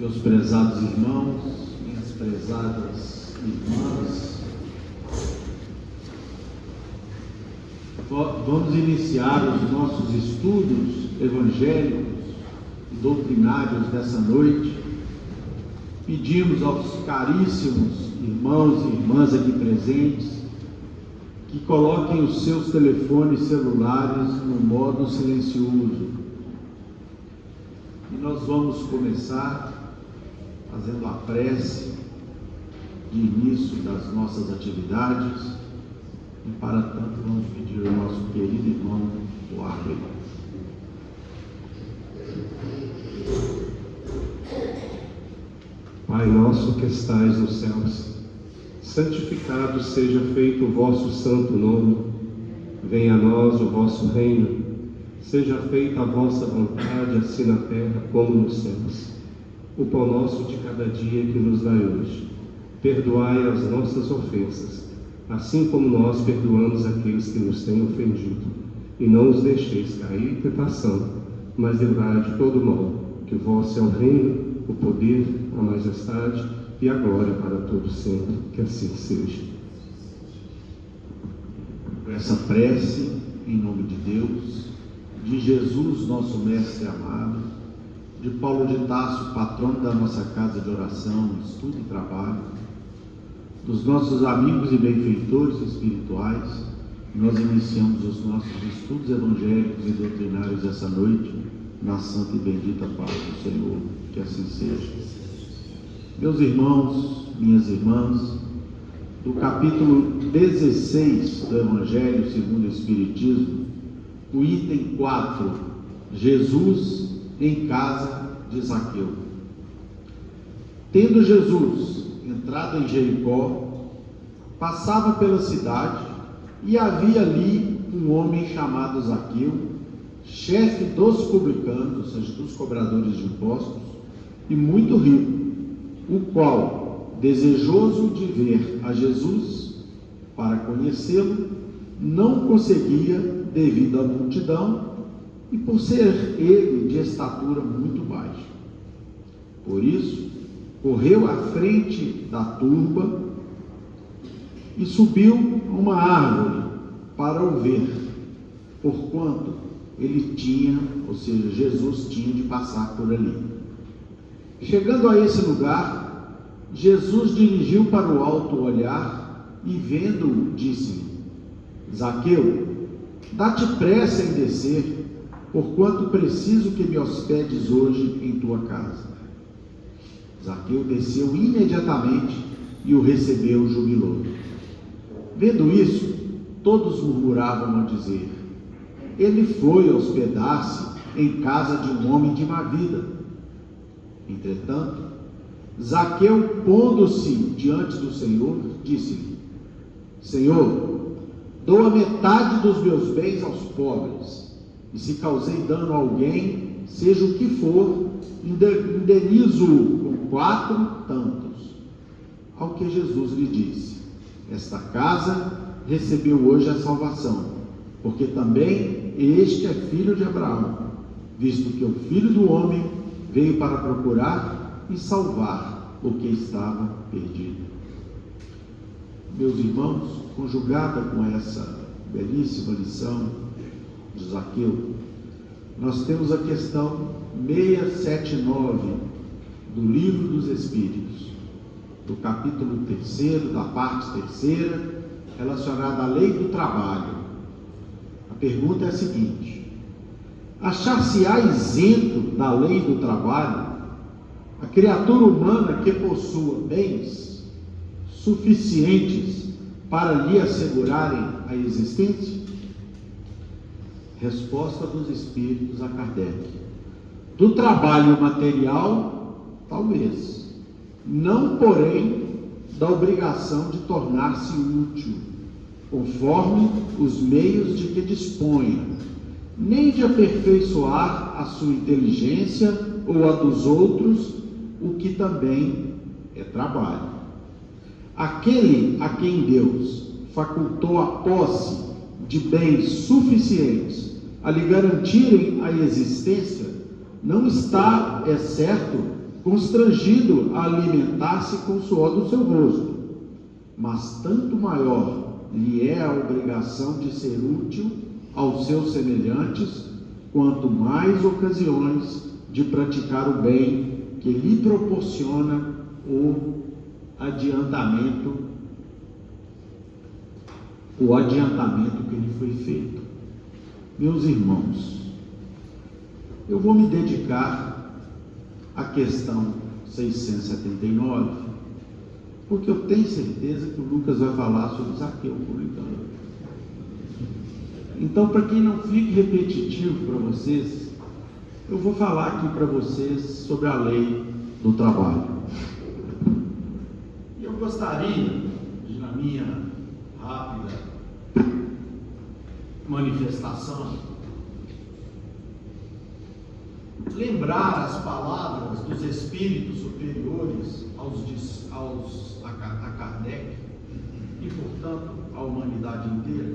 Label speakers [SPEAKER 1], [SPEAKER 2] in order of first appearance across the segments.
[SPEAKER 1] Meus prezados irmãos, minhas prezadas irmãs, vamos iniciar os nossos estudos evangélicos e doutrinários dessa noite. Pedimos aos caríssimos irmãos e irmãs aqui presentes que coloquem os seus telefones celulares no modo silencioso. E nós vamos começar fazendo a prece de início das nossas atividades, e para tanto vamos pedir ao nosso querido irmão Arley.
[SPEAKER 2] Pai nosso que estais nos céus, santificado seja feito o vosso santo nome, venha a nós o vosso reino, seja feita a vossa vontade, assim na terra como nos céus. O pão nosso de cada dia que nos dai hoje. Perdoai as nossas ofensas, assim como nós perdoamos aqueles que nos têm ofendido. E não os deixeis cair em tentação, mas livrai de todo mal, que vosso é o reino, o poder, a majestade e a glória para todo sempre. Que assim seja.
[SPEAKER 1] Essa prece, em nome de Deus, de Jesus, nosso mestre amado, de Paulo de Tarso, patrono da nossa casa de oração, estudo e trabalho, dos nossos amigos e benfeitores espirituais, nós iniciamos os nossos estudos evangélicos e doutrinários essa noite, na santa e bendita paz do Senhor. Que assim seja. Meus irmãos, minhas irmãs, do capítulo 16 do Evangelho segundo o Espiritismo, o item 4, Jesus em casa de Zaqueu. Tendo Jesus entrado em Jericó, passava pela cidade, e havia ali um homem chamado Zaqueu, chefe dos publicanos, ou seja, dos cobradores de impostos, e muito rico, o qual, desejoso de ver a Jesus para conhecê-lo, não conseguia devido à multidão e por ser ele de estatura muito baixa. Por isso, correu à frente da turba e subiu uma árvore para o ver, porquanto ele tinha, ou seja, Jesus tinha de passar por ali. Chegando a esse lugar, Jesus dirigiu para o alto o olhar e, vendo-o, disse-lhe: Zaqueu, dá-te pressa em descer, porquanto preciso que me hospedes hoje em tua casa. Zaqueu desceu imediatamente e o recebeu jubiloso. Vendo isso, todos murmuravam a dizer: ele foi hospedar-se em casa de um homem de má vida. Entretanto, Zaqueu, pondo-se diante do Senhor, disse-lhe: Senhor, dou a metade dos meus bens aos pobres, e se causei dano a alguém, seja o que for, indenizo-o com 4 tantos. Ao que Jesus lhe disse: esta casa recebeu hoje a salvação, porque também este é filho de Abraão, visto que o Filho do Homem veio para procurar e salvar o que estava perdido. Meus irmãos, conjugada com essa belíssima lição de Zaqueu, nós temos a questão 679 do Livro dos Espíritos, do capítulo 3º, da parte 3ª, relacionada à lei do trabalho. A pergunta é a seguinte: achar-se-á isento da lei do trabalho a criatura humana que possua bens suficientes para lhe assegurarem a existência? Resposta dos Espíritos a Kardec: do trabalho material, talvez, não, porém, da obrigação de tornar-se útil, conforme os meios de que dispõe, nem de aperfeiçoar a sua inteligência ou a dos outros, o que também é trabalho. Aquele a quem Deus facultou a posse de bens suficientes a lhe garantirem a existência, não está, é certo, constrangido a alimentar-se com o suor do seu rosto, mas tanto maior lhe é a obrigação de ser útil aos seus semelhantes, quanto mais ocasiões de praticar o bem que lhe proporciona o adiantamento que lhe foi feito. Meus irmãos, eu vou me dedicar à questão 679, porque eu tenho certeza que o Lucas vai falar sobre Zaqueu publicano. Então, para que não fique repetitivo para vocês, eu vou falar aqui para vocês sobre a lei do trabalho. E eu gostaria de, na minha rápida manifestação, lembrar as palavras dos espíritos superiores a Kardec e, portanto, à humanidade inteira,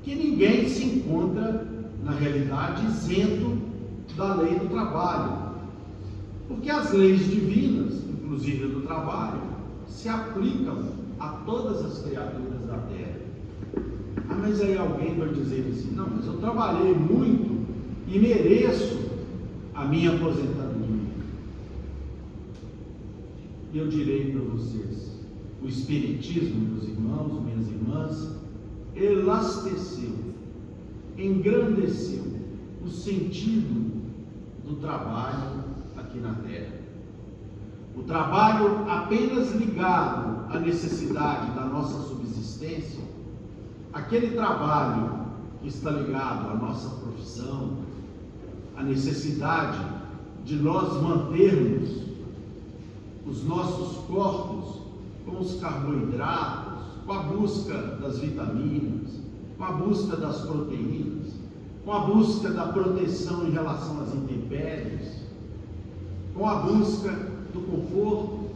[SPEAKER 1] que ninguém se encontra, na realidade, isento da lei do trabalho, porque as leis divinas, inclusive do trabalho, se aplicam a todas as criaturas da Terra. Ah, mas aí alguém vai dizer assim: não, mas eu trabalhei muito e mereço a minha aposentadoria. E eu direi para vocês: o Espiritismo, meus irmãos, minhas irmãs, elasteceu, engrandeceu o sentido do trabalho aqui na Terra. O trabalho apenas ligado à necessidade da nossa subsistência, aquele trabalho que está ligado à nossa profissão, à necessidade de nós mantermos os nossos corpos com os carboidratos, com a busca das vitaminas, com a busca das proteínas, com a busca da proteção em relação às intempéries, com a busca do conforto,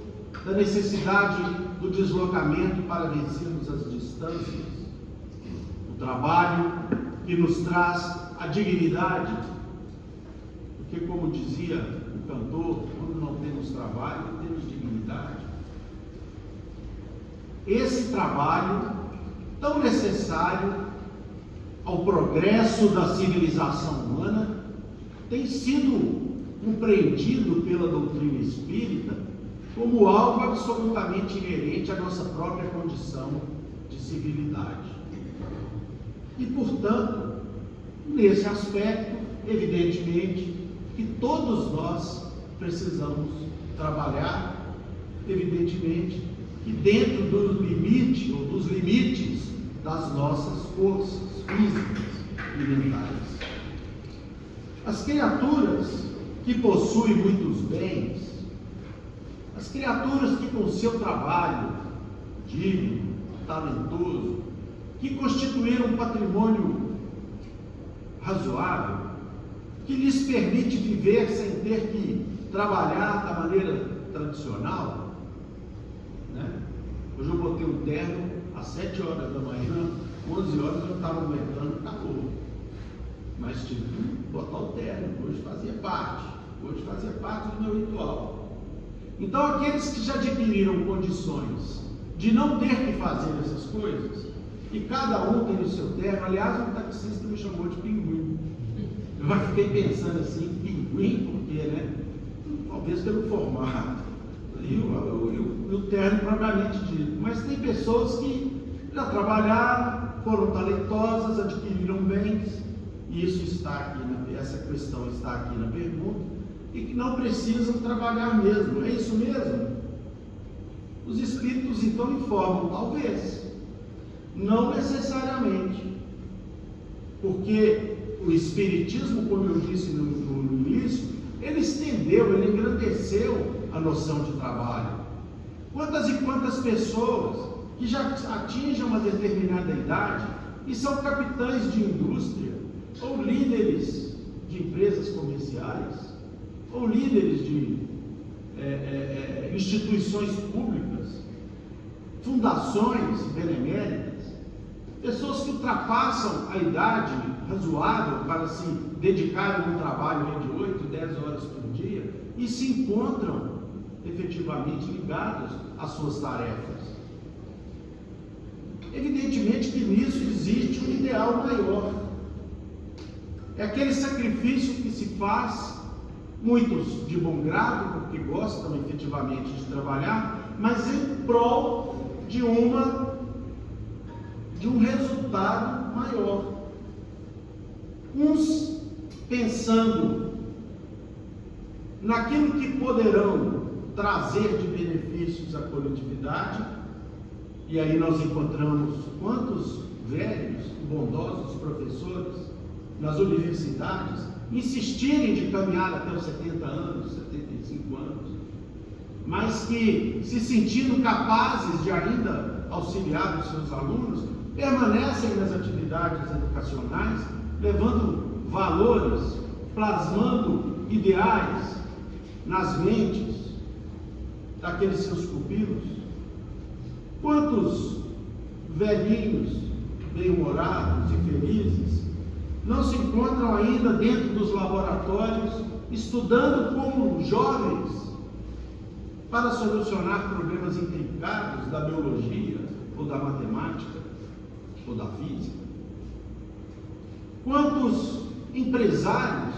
[SPEAKER 1] da necessidade do deslocamento para vencermos as distâncias, o trabalho que nos traz a dignidade, porque, como dizia o cantor, quando não temos trabalho, não temos dignidade. Esse trabalho tão necessário ao progresso da civilização humana tem sido compreendido pela doutrina espírita como algo absolutamente inerente à nossa própria condição de civilidade. E, portanto, nesse aspecto, evidentemente, que todos nós precisamos trabalhar, evidentemente, que dentro do limite ou dos limites das nossas forças físicas e mentais. As criaturas que possuem muitos bens, as criaturas que com seu trabalho digno, talentoso, que constituíram um patrimônio razoável, que lhes permite viver sem ter que trabalhar da maneira tradicional, né? Hoje eu botei um terno às 7 horas da manhã, 11 horas eu estava aguentando calor, mas tive que botar o terno. Hoje fazia parte do meu ritual. Então, aqueles que já adquiriram condições de não ter que fazer essas coisas, e cada um tem o seu terno. Aliás, um taxista me chamou de pinguim. Eu fiquei pensando assim: pinguim, por quê, né? Talvez pelo formato e o terno propriamente dito. Mas tem pessoas que já trabalharam, foram talentosas, adquiriram bens, e isso está aqui, essa questão está aqui na pergunta, e que não precisam trabalhar mesmo. É isso mesmo? Os espíritos então informam: talvez, não necessariamente, porque o Espiritismo, como eu disse no início, ele estendeu, ele engrandeceu a noção de trabalho. Quantas e quantas pessoas que já atingem uma determinada idade e são capitães de indústria, ou líderes de empresas comerciais, ou líderes de instituições públicas, fundações beneméritas, pessoas que ultrapassam a idade razoável para se dedicarem a um trabalho de 8, 10 horas por dia e se encontram efetivamente ligados às suas tarefas. Evidentemente que nisso existe um ideal maior. É aquele sacrifício que se faz, muitos de bom grado, porque gostam efetivamente de trabalhar, mas em prol de um resultado maior. Uns pensando naquilo que poderão trazer de benefícios à coletividade, e aí nós encontramos quantos velhos, bondosos professores nas universidades insistirem de caminhar até os 70 anos, 75 anos, mas que, se sentindo capazes de ainda auxiliar os seus alunos, permanecem nas atividades educacionais, levando valores, plasmando ideais nas mentes daqueles seus pupilos. Quantos velhinhos, bem-humorados e felizes, não se encontram ainda dentro dos laboratórios, estudando como jovens, para solucionar problemas intricados da biologia, ou da matemática, ou da física? Quantos empresários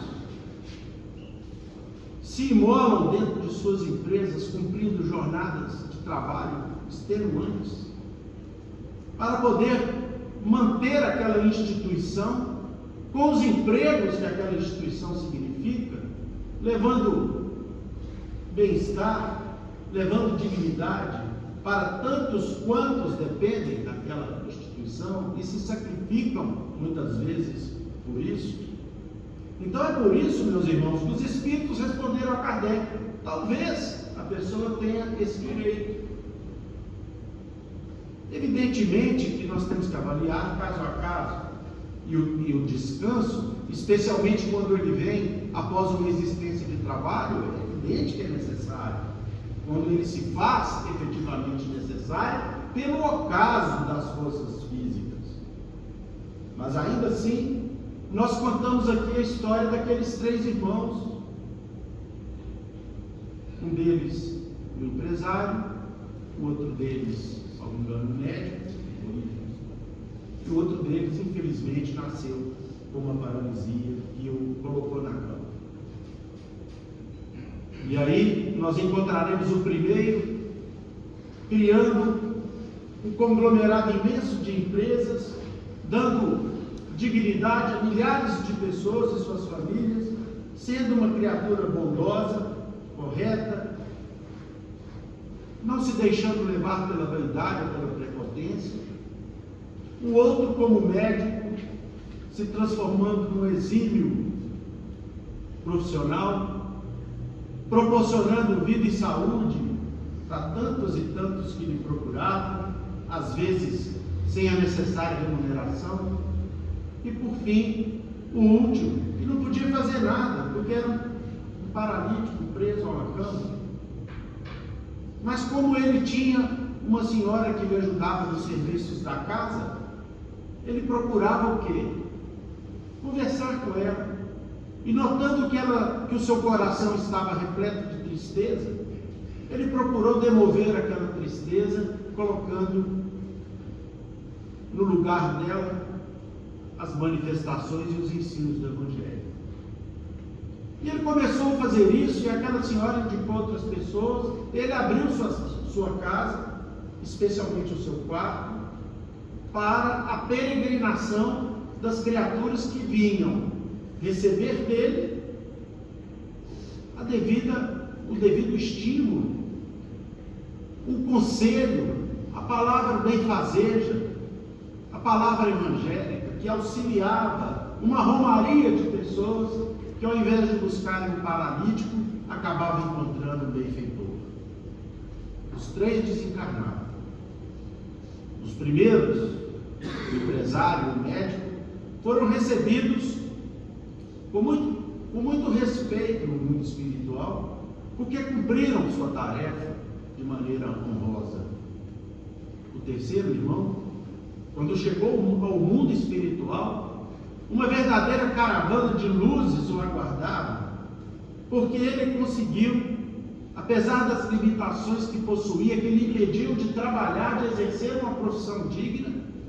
[SPEAKER 1] se imolam dentro de suas empresas, cumprindo jornadas de trabalho extenuantes, para poder manter aquela instituição com os empregos que aquela instituição significa, levando bem-estar, levando dignidade para tantos quantos dependem daquela instituição e se sacrificam muitas vezes por isso? Então é por isso, meus irmãos, que os Espíritos responderam a Kardec: talvez a pessoa tenha esse direito. Evidentemente que nós temos que avaliar caso a caso, e o descanso, especialmente quando ele vem após uma existência de trabalho, é evidente que é necessário, quando ele se faz efetivamente necessário pelo ocaso das forças físicas. Mas ainda assim, nós contamos aqui a história daqueles 3 irmãos. Um deles, um empresário, o outro deles, se não me engano, um médico, e o outro deles, infelizmente, nasceu com uma paralisia que o colocou na cama. E aí nós encontraremos o primeiro criando um conglomerado imenso de empresas, dando dignidade a milhares de pessoas e suas famílias, sendo uma criatura bondosa, correta, não se deixando levar pela vaidade ou pela prepotência. O outro, como médico, se transformando num exímio profissional, proporcionando vida e saúde para tantos e tantos que lhe procuravam, às vezes sem a necessária remuneração. E por fim, o último, que não podia fazer nada, porque era um paralítico preso a uma cama. Mas como ele tinha uma senhora que lhe ajudava nos serviços da casa, ele procurava o quê? Conversar com ela. E notando que o seu coração estava repleto de tristeza, ele procurou demover aquela tristeza, colocando no lugar dela as manifestações e os ensinos do Evangelho. E ele começou a fazer isso, e aquela senhora indicou outras pessoas. Ele abriu sua casa, especialmente o seu quarto, para a peregrinação das criaturas que vinham receber dele o devido estímulo, o conselho, a palavra benfazeja, a palavra evangélica, que auxiliava uma romaria de pessoas que, ao invés de buscarem um paralítico, acabavam encontrando um benfeitor. Os 3 desencarnaram. Os primeiros, o empresário e o médico, foram recebidos com muito respeito no mundo espiritual, porque cumpriram sua tarefa de maneira honrosa. O terceiro irmão, quando chegou ao mundo espiritual, uma verdadeira caravana de luzes o aguardava, porque ele conseguiu, apesar das limitações que possuía, que lhe impediam de trabalhar, de exercer uma profissão digna,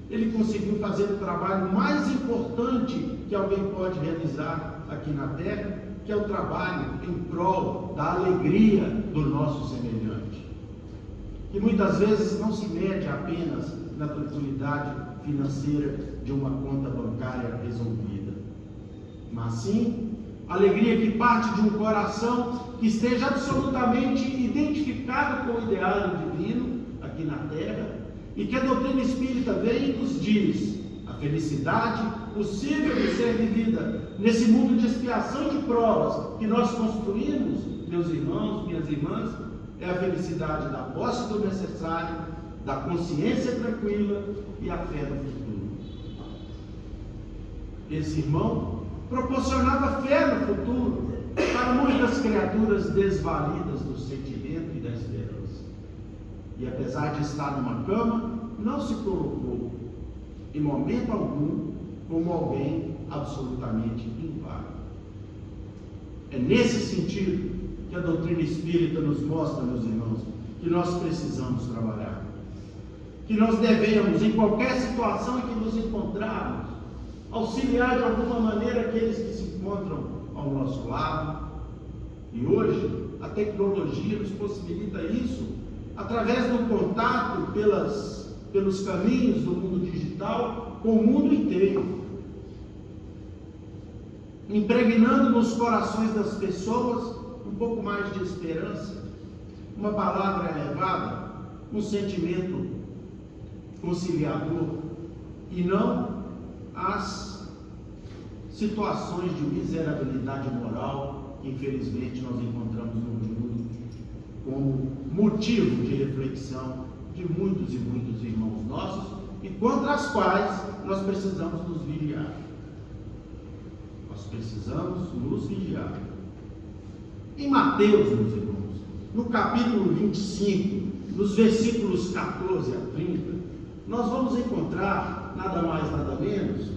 [SPEAKER 1] ele conseguiu fazer o trabalho mais importante que alguém pode realizar aqui na terra, que é o trabalho em prol da alegria do nosso semelhante, que muitas vezes não se mede apenas na tranquilidade financeira de uma conta bancária resolvida, mas sim alegria que parte de um coração que esteja absolutamente identificado com o ideário divino aqui na terra, e que a doutrina espírita vem e nos diz: a felicidade possível de ser vivida nesse mundo de expiação de provas que nós construímos, meus irmãos, minhas irmãs, é a felicidade da posse do necessário, da consciência tranquila e a fé no futuro. Esse irmão proporcionava fé no futuro para muitas criaturas desvalidas do sentimento e da esperança. E apesar de estar numa cama, não se colocou em momento algum como alguém absolutamente inválido. É nesse sentido que a doutrina espírita nos mostra, meus irmãos, que nós precisamos trabalhar, que nós devemos, em qualquer situação em que nos encontrarmos, auxiliar de alguma maneira aqueles que se encontram ao nosso lado. E hoje a tecnologia nos possibilita isso através do contato pelos caminhos do mundo digital com o mundo inteiro, impregnando nos corações das pessoas um pouco mais de esperança, uma palavra elevada, um sentimento conciliador, e não as situações de miserabilidade moral que infelizmente nós encontramos no mundo como motivo de reflexão de muitos e muitos irmãos nossos, e contra as quais nós precisamos nos vigiar. Nós precisamos nos vigiar. Em Mateus, meus irmãos, no capítulo 25, nos versículos 14 a 30, nós vamos encontrar nada mais, nada menos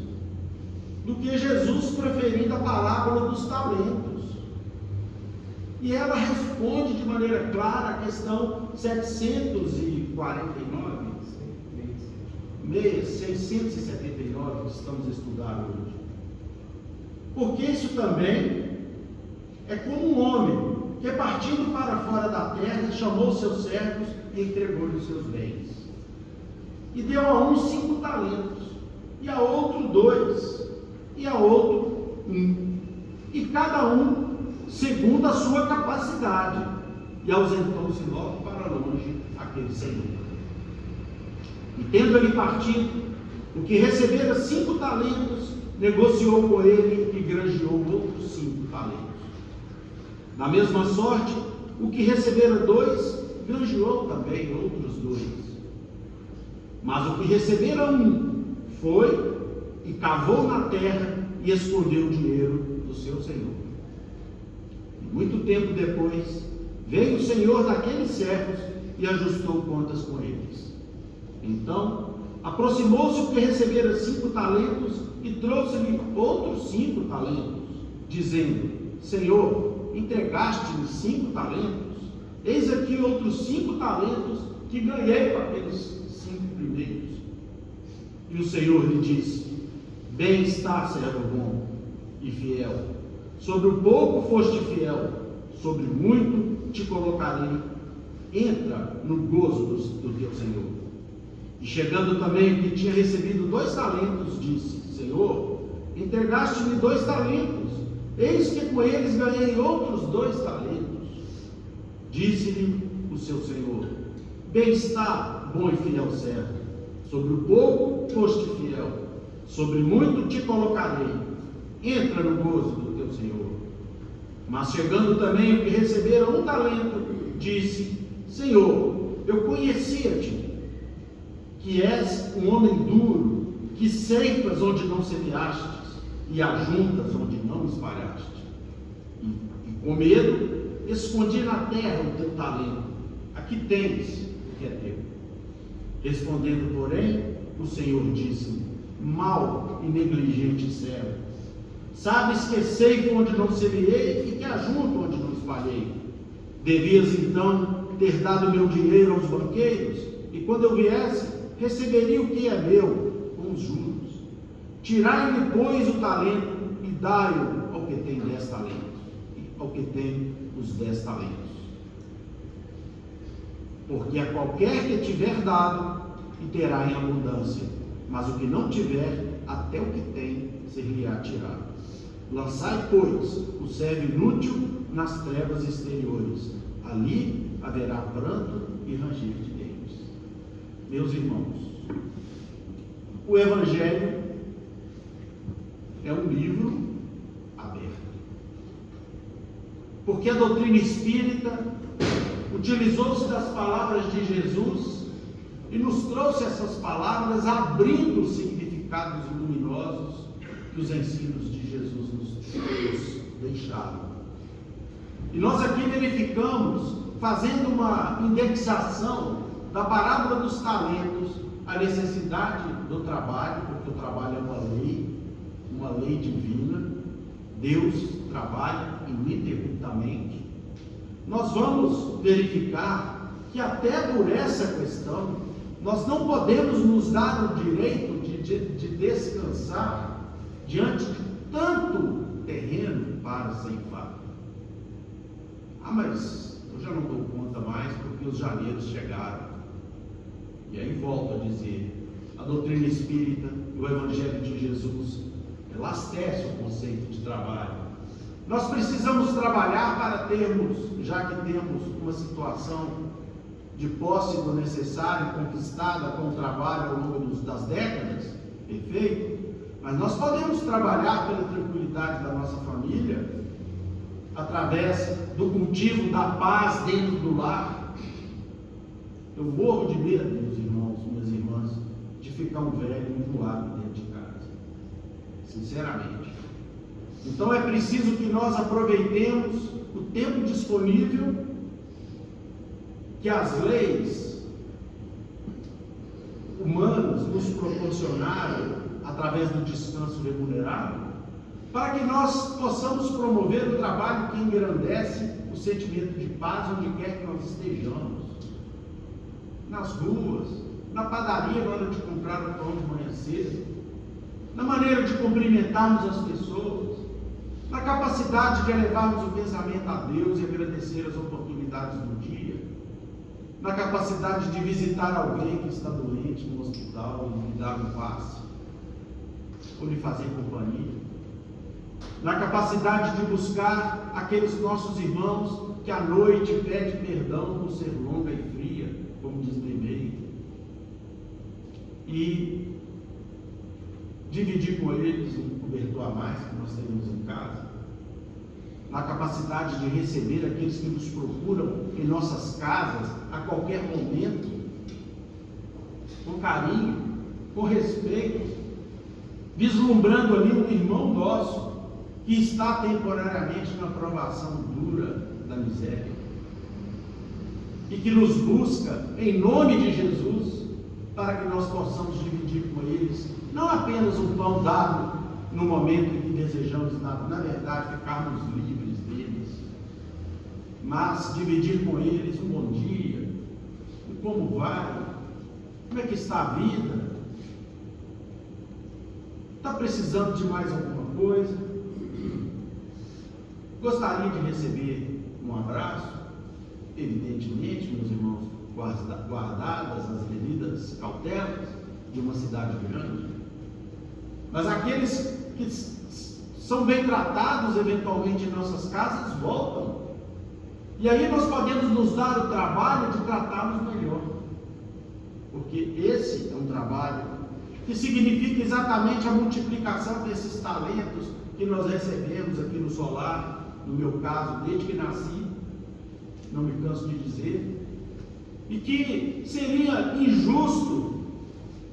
[SPEAKER 1] do que Jesus proferindo a parábola dos talentos. E ela responde de maneira clara a questão 679 que estamos estudando hoje. Porque isso também é como um homem que, partindo para fora da terra, chamou seus servos e entregou-lhes os seus bens. E deu a um 5 talentos, e a outro 2, e a outro 1, e cada um segundo a sua capacidade, e ausentou-se logo para longe aquele senhor. E tendo ele partido, o que recebera 5 talentos, negociou com ele e granjeou outros 5 talentos. Da mesma sorte, o que recebera 2, granjeou também outros 2. Mas o que recebera 1, foi e cavou na terra e escondeu o dinheiro do seu senhor. E muito tempo depois, veio o senhor daqueles servos e ajustou contas com eles. Então, aproximou-se o que recebera 5 talentos e trouxe-lhe outros 5 talentos, dizendo: Senhor, entregaste-me 5 talentos, eis aqui outros 5 talentos que ganhei com aqueles 5 primeiros. E o Senhor lhe disse: Bem está, servo bom e fiel, sobre o pouco foste fiel, sobre muito te colocarei, entra no gozo do teu Senhor. E chegando também o que tinha recebido 2 talentos, disse: Senhor, entregaste-me 2 talentos, eis que com eles ganhei outros 2 talentos. Disse-lhe o seu Senhor: Bem está, bom e fiel servo, sobre o pouco foste fiel, sobre muito te colocarei, entra no gozo do teu Senhor. Mas chegando também o que recebera 1 talento, disse: Senhor, eu conhecia-te, que és um homem duro, que ceifas onde não semeastes, e ajuntas onde não espalhaste. E com medo, escondi na terra o teu talento. Aqui tens o que é teu. Respondendo, porém, o Senhor disse: mau e negligente servo. Sabes que sei onde não semeei e que ajunto onde não espalhei. Devias então ter dado meu dinheiro aos banqueiros, e quando eu viesse, receberia o que é meu, com os juros. Tirai-lhe, pois, o talento e dai-o ao que tem 10 talentos, ao que tem os 10 talentos. Porque a qualquer que tiver dado, e terá em abundância, mas o que não tiver, até o que tem, ser-lhe-á tirado. Lançai, pois, o servo inútil nas trevas exteriores. Ali haverá pranto e ranger de dentes. Meus irmãos, o Evangelho é um livro aberto. Porque a doutrina espírita utilizou-se das palavras de Jesus e nos trouxe essas palavras abrindo significados luminosos que os ensinos de Jesus nos deixaram. E nós aqui verificamos, fazendo uma indexação da parábola dos talentos, a necessidade do trabalho, porque o trabalho é uma lei divina. Deus trabalha ininterruptamente. Nós vamos verificar que até por essa questão, nós não podemos nos dar o direito de descansar diante de tanto terreno para ceifar. Mas eu já não dou conta mais porque os janeiros chegaram. E aí volto a dizer, a doutrina espírita e o Evangelho de Jesus elastece o conceito de trabalho. Nós precisamos trabalhar para termos, já que temos uma situação de posse do necessário conquistada com o trabalho ao longo das décadas, perfeito, mas nós podemos trabalhar pela tranquilidade da nossa família, através do cultivo da paz dentro do lar. Eu morro de medo, meus irmãos, minhas irmãs, de ficar um velho enjoado dentro de casa, sinceramente. Então é preciso que nós aproveitemos o tempo disponível que as leis humanas nos proporcionaram através do descanso remunerado, para que nós possamos promover o trabalho que engrandece o sentimento de paz onde quer que nós estejamos. Nas ruas, na padaria na hora de comprar o pão de manhã cedo, na maneira de cumprimentarmos as pessoas, na capacidade de elevarmos o pensamento a Deus e agradecer as oportunidades do dia, na capacidade de visitar alguém que está doente no hospital e lhe dar um passe, ou lhe fazer companhia, na capacidade de buscar aqueles nossos irmãos que à noite pedem perdão por ser longa e fria, como diz no e-mail, e dividir com eles um cobertor a mais que nós temos em casa, na capacidade de receber aqueles que nos procuram em nossas casas a qualquer momento, com carinho, com respeito, vislumbrando ali um irmão nosso que está temporariamente na provação dura da miséria e que nos busca em nome de Jesus para que nós possamos dividir com eles não apenas um pão dado no momento em que desejamos, na verdade, ficarmos livres deles, mas dividir com eles um bom dia, um como vai, como é que está a vida, está precisando de mais alguma coisa, gostaria de receber um abraço, evidentemente, meus irmãos, guardadas as devidas cautelas de uma cidade grande, mas aqueles que são bem tratados eventualmente em nossas casas voltam, e aí nós podemos nos dar o trabalho de tratá-los melhor, porque esse é um trabalho que significa exatamente a multiplicação desses talentos que nós recebemos aqui no solar, no meu caso, desde que nasci, não me canso de dizer, e que seria injusto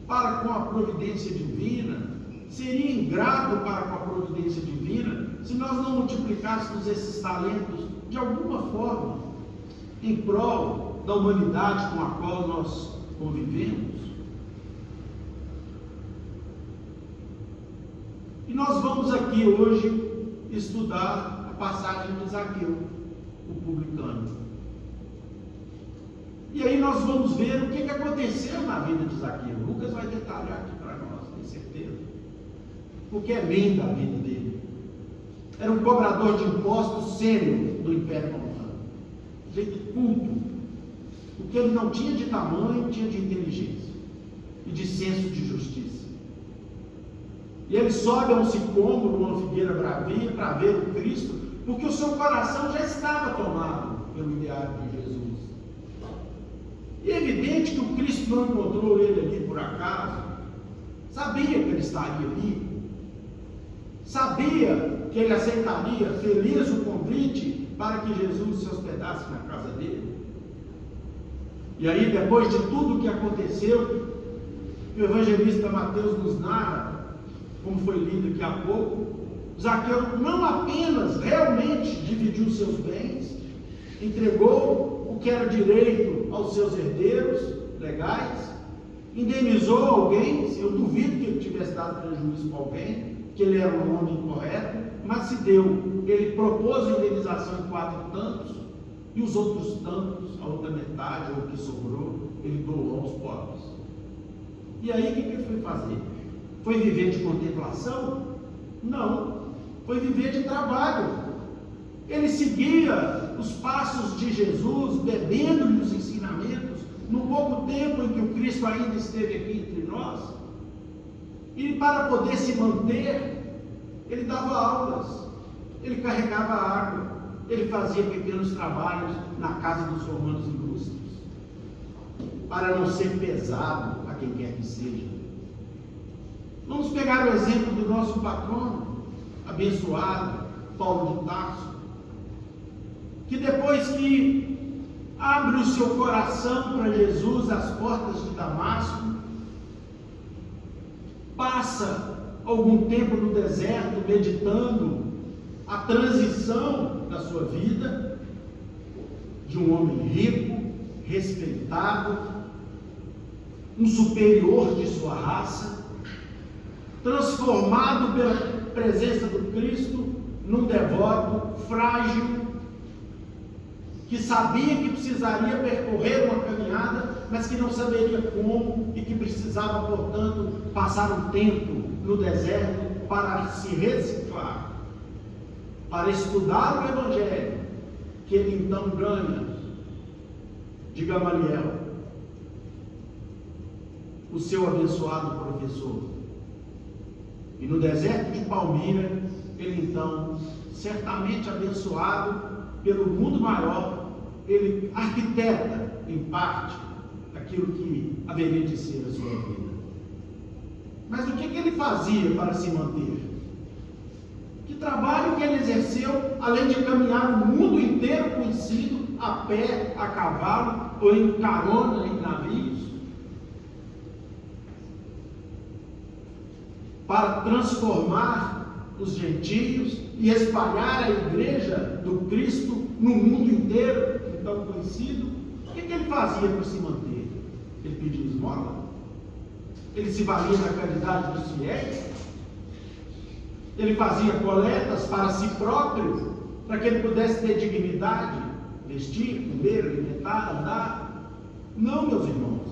[SPEAKER 1] para com a providência divina, seria ingrato para com a providência divina, se nós não multiplicássemos esses talentos de alguma forma em prol da humanidade com a qual nós convivemos. E nós vamos aqui hoje estudar a passagem de Zaqueu, o publicano. E aí nós vamos ver o que aconteceu na vida de Zaqueu. Lucas vai detalhar aqui para nós, tenho certeza. O que é linda a vida dele. Era um cobrador de impostos sério do Império Romano. Jeito culto. O que ele não tinha de tamanho, tinha de inteligência e de senso de justiça. E ele sobe a um sicômoro, uma figueira bravia, para ver o Cristo, porque o seu coração já estava tomado pelo ideário de Jesus. E é evidente que o Cristo não encontrou ele ali por acaso. Sabia que ele estaria ali. Sabia que ele aceitaria feliz o convite para que Jesus se hospedasse na casa dele. E aí, depois de tudo o que aconteceu, o evangelista Mateus nos narra, como foi lido aqui há pouco, Zaqueu não apenas realmente dividiu seus bens, entregou o que era direito aos seus herdeiros legais, indenizou alguém. Eu duvido que ele tivesse dado prejuízo para alguém, que ele era um homem incorreto, mas se deu. Ele propôs a indenização em 4 tantos, e os outros tantos, a outra metade, ou o que sobrou, ele doou aos pobres. E aí o que ele foi fazer? Foi viver de contemplação? Não, foi viver de trabalho. Ele seguia os passos de Jesus, bebendo-lhe os ensinamentos, no pouco tempo em que o Cristo ainda esteve aqui entre nós. E para poder se manter, ele dava aulas, ele carregava água, ele fazia pequenos trabalhos na casa dos romanos ilustres, para não ser pesado a quem quer que seja. Vamos pegar o exemplo do nosso patrono, abençoado, Paulo de Tarso, que depois que abre o seu coração para Jesus às portas de Damasco, passa algum tempo no deserto meditando a transição da sua vida, de um homem rico, respeitado, um superior de sua raça, transformado pela presença do Cristo num devoto frágil, que sabia que precisaria percorrer uma caminhada, mas que não saberia como, e que precisava, portanto, passar um tempo no deserto para se reciclar, para estudar o Evangelho, que ele então ganha de Gamaliel, o seu abençoado professor. E no deserto de Palmira, ele então, certamente abençoado pelo mundo maior, ele arquiteta, em parte, aquilo que haveria de ser a sua vida. Mas o que ele fazia para se manter? Que trabalho que ele exerceu, além de caminhar o mundo inteiro conhecido, a pé, a cavalo, ou em carona, em navios, para transformar os gentios e espalhar a igreja do Cristo no mundo inteiro, então conhecido. O que ele fazia para se manter? Ele pedia esmola? Ele se valia da caridade dos fiéis? Ele fazia coletas para si próprio, para que ele pudesse ter dignidade, vestir, comer, alimentar, andar? Não, meus irmãos.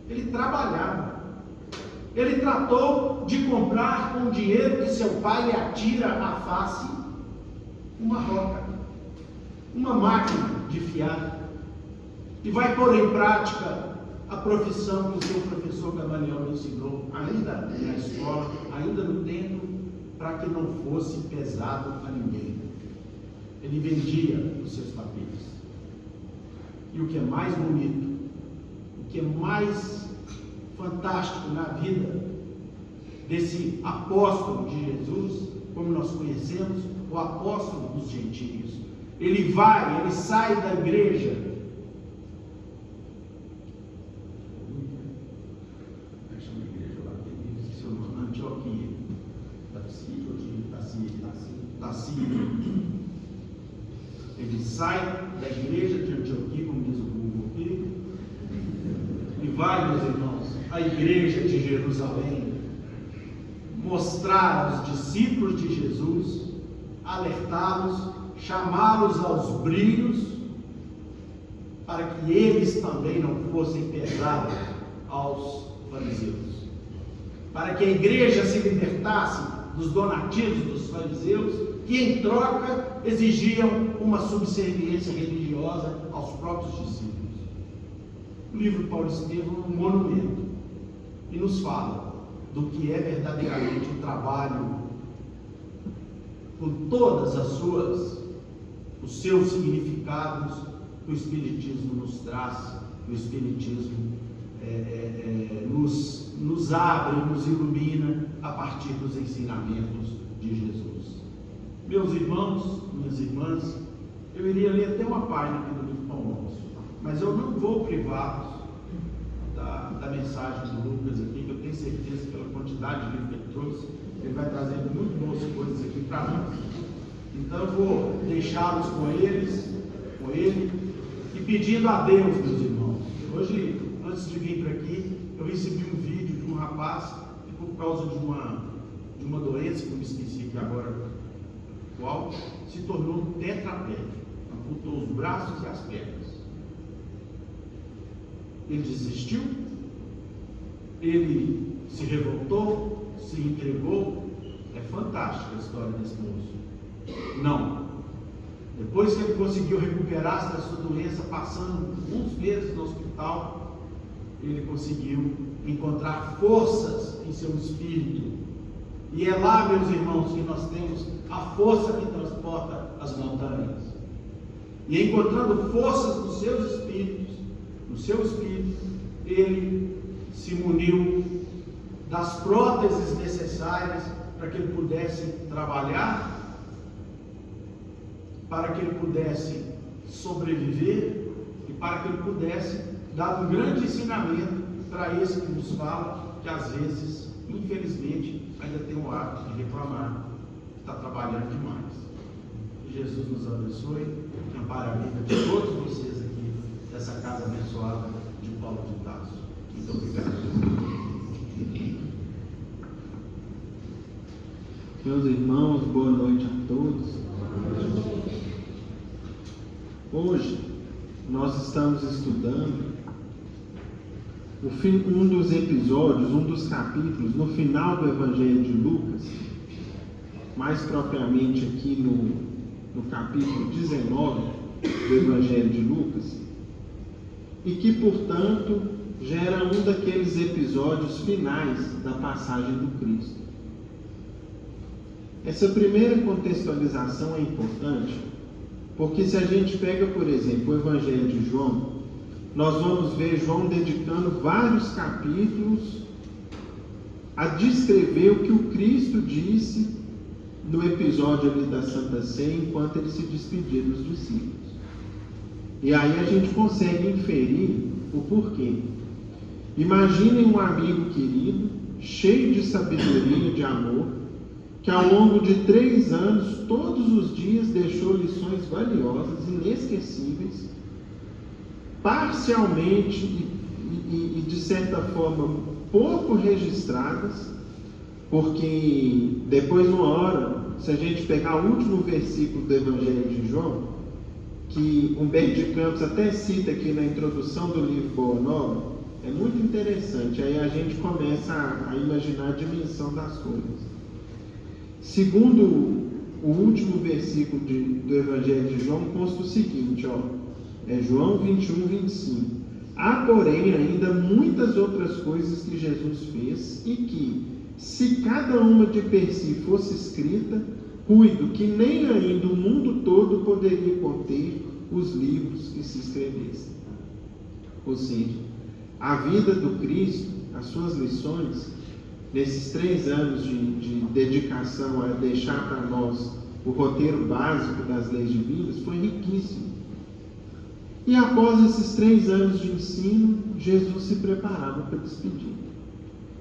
[SPEAKER 1] Ele trabalhava. Ele tratou de comprar com o dinheiro que seu pai lhe atira à face uma roca, uma máquina de fiar, e vai pôr em prática a profissão que o seu professor Gamaliel lhe ensinou, ainda na escola, ainda no templo, para que não fosse pesado a ninguém. Ele vendia os seus papeles. E o que é mais bonito, o que é mais fantástico na vida desse apóstolo de Jesus, como nós conhecemos, o apóstolo dos gentios, ele sai da igreja, Antioquia, ele sai da igreja de Antioquia, como diz o povo aqui, e vai, meus irmãos, à igreja de Jerusalém, mostrar aos discípulos de Jesus, alertá-los, chamá-los aos brilhos, para que eles também não fossem pesados aos fariseus. Para que a igreja se libertasse dos donativos dos fariseus, que em troca exigiam uma subserviência religiosa aos próprios discípulos. O livro Paulo Estevão é um monumento e nos fala do que é verdadeiramente o trabalho, com todas os seus significados que o Espiritismo nos traz, que o Espiritismo nos abre, nos ilumina a partir dos ensinamentos de Jesus. Meus irmãos, minhas irmãs, eu iria ler até uma página aqui do livro Pão Nosso, mas eu não vou privá-los da mensagem do Lucas aqui, que eu tenho certeza, pela quantidade de livro que ele trouxe, ele vai trazer muito boas coisas aqui para nós. Então eu vou deixá-los com ele, e pedindo a Deus, meus irmãos. Hoje, antes de vir para aqui, eu recebi um vídeo de um rapaz que, por causa de uma doença, que eu me esqueci aqui agora qual, se tornou um tetraplégico, amputou os braços e as pernas. Ele desistiu, ele se revoltou, se entregou. É fantástica a história desse moço. Não. Depois que ele conseguiu recuperar-se da sua doença, passando alguns meses no hospital, ele conseguiu encontrar forças em seu espírito. E é lá, meus irmãos, que nós temos a força que transporta as montanhas. E encontrando forças nos seus espíritos, no seu espírito, ele se muniu das próteses necessárias para que ele pudesse trabalhar, para que ele pudesse sobreviver e para que ele pudesse dar um grande ensinamento para esse que nos fala, que às vezes, infelizmente, ainda tem o hábito de reclamar, que está trabalhando demais. Que Jesus nos abençoe, que ampare a vida de todos vocês aqui, dessa casa abençoada de Paulo de Tarso. Muito obrigado.
[SPEAKER 3] Meus irmãos, boa noite a todos. Hoje nós estamos estudando um dos episódios, um dos capítulos no final do Evangelho de Lucas, mais propriamente aqui no capítulo 19 do Evangelho de Lucas, e que, portanto, gera um daqueles episódios finais da passagem do Cristo. Essa primeira contextualização é importante, porque se a gente pega, por exemplo, o Evangelho de João, nós vamos ver João dedicando vários capítulos a descrever o que o Cristo disse no episódio ali da Santa Ceia, enquanto ele se despedia dos discípulos. E aí a gente consegue inferir o porquê. Imaginem um amigo querido, cheio de sabedoria e de amor, que ao longo de 3 anos, todos os dias, deixou lições valiosas, inesquecíveis, parcialmente e de certa forma pouco registradas, porque depois, uma hora, se a gente pegar o último versículo do Evangelho de João, que Humberto de Campos até cita aqui na introdução do livro Boa Nova, é muito interessante. Aí a gente começa a imaginar a dimensão das coisas. Segundo o último versículo do Evangelho de João, consta o seguinte, é João 21, 25. Há, porém, ainda muitas outras coisas que Jesus fez e que, se cada uma de per si fosse escrita, cuido que nem ainda o mundo todo poderia conter os livros que se escrevessem. Ou seja, a vida do Cristo, as suas lições, nesses 3 anos de dedicação a deixar para nós o roteiro básico das leis divinas, foi riquíssimo. E após esses 3 anos de ensino, Jesus se preparava para despedir.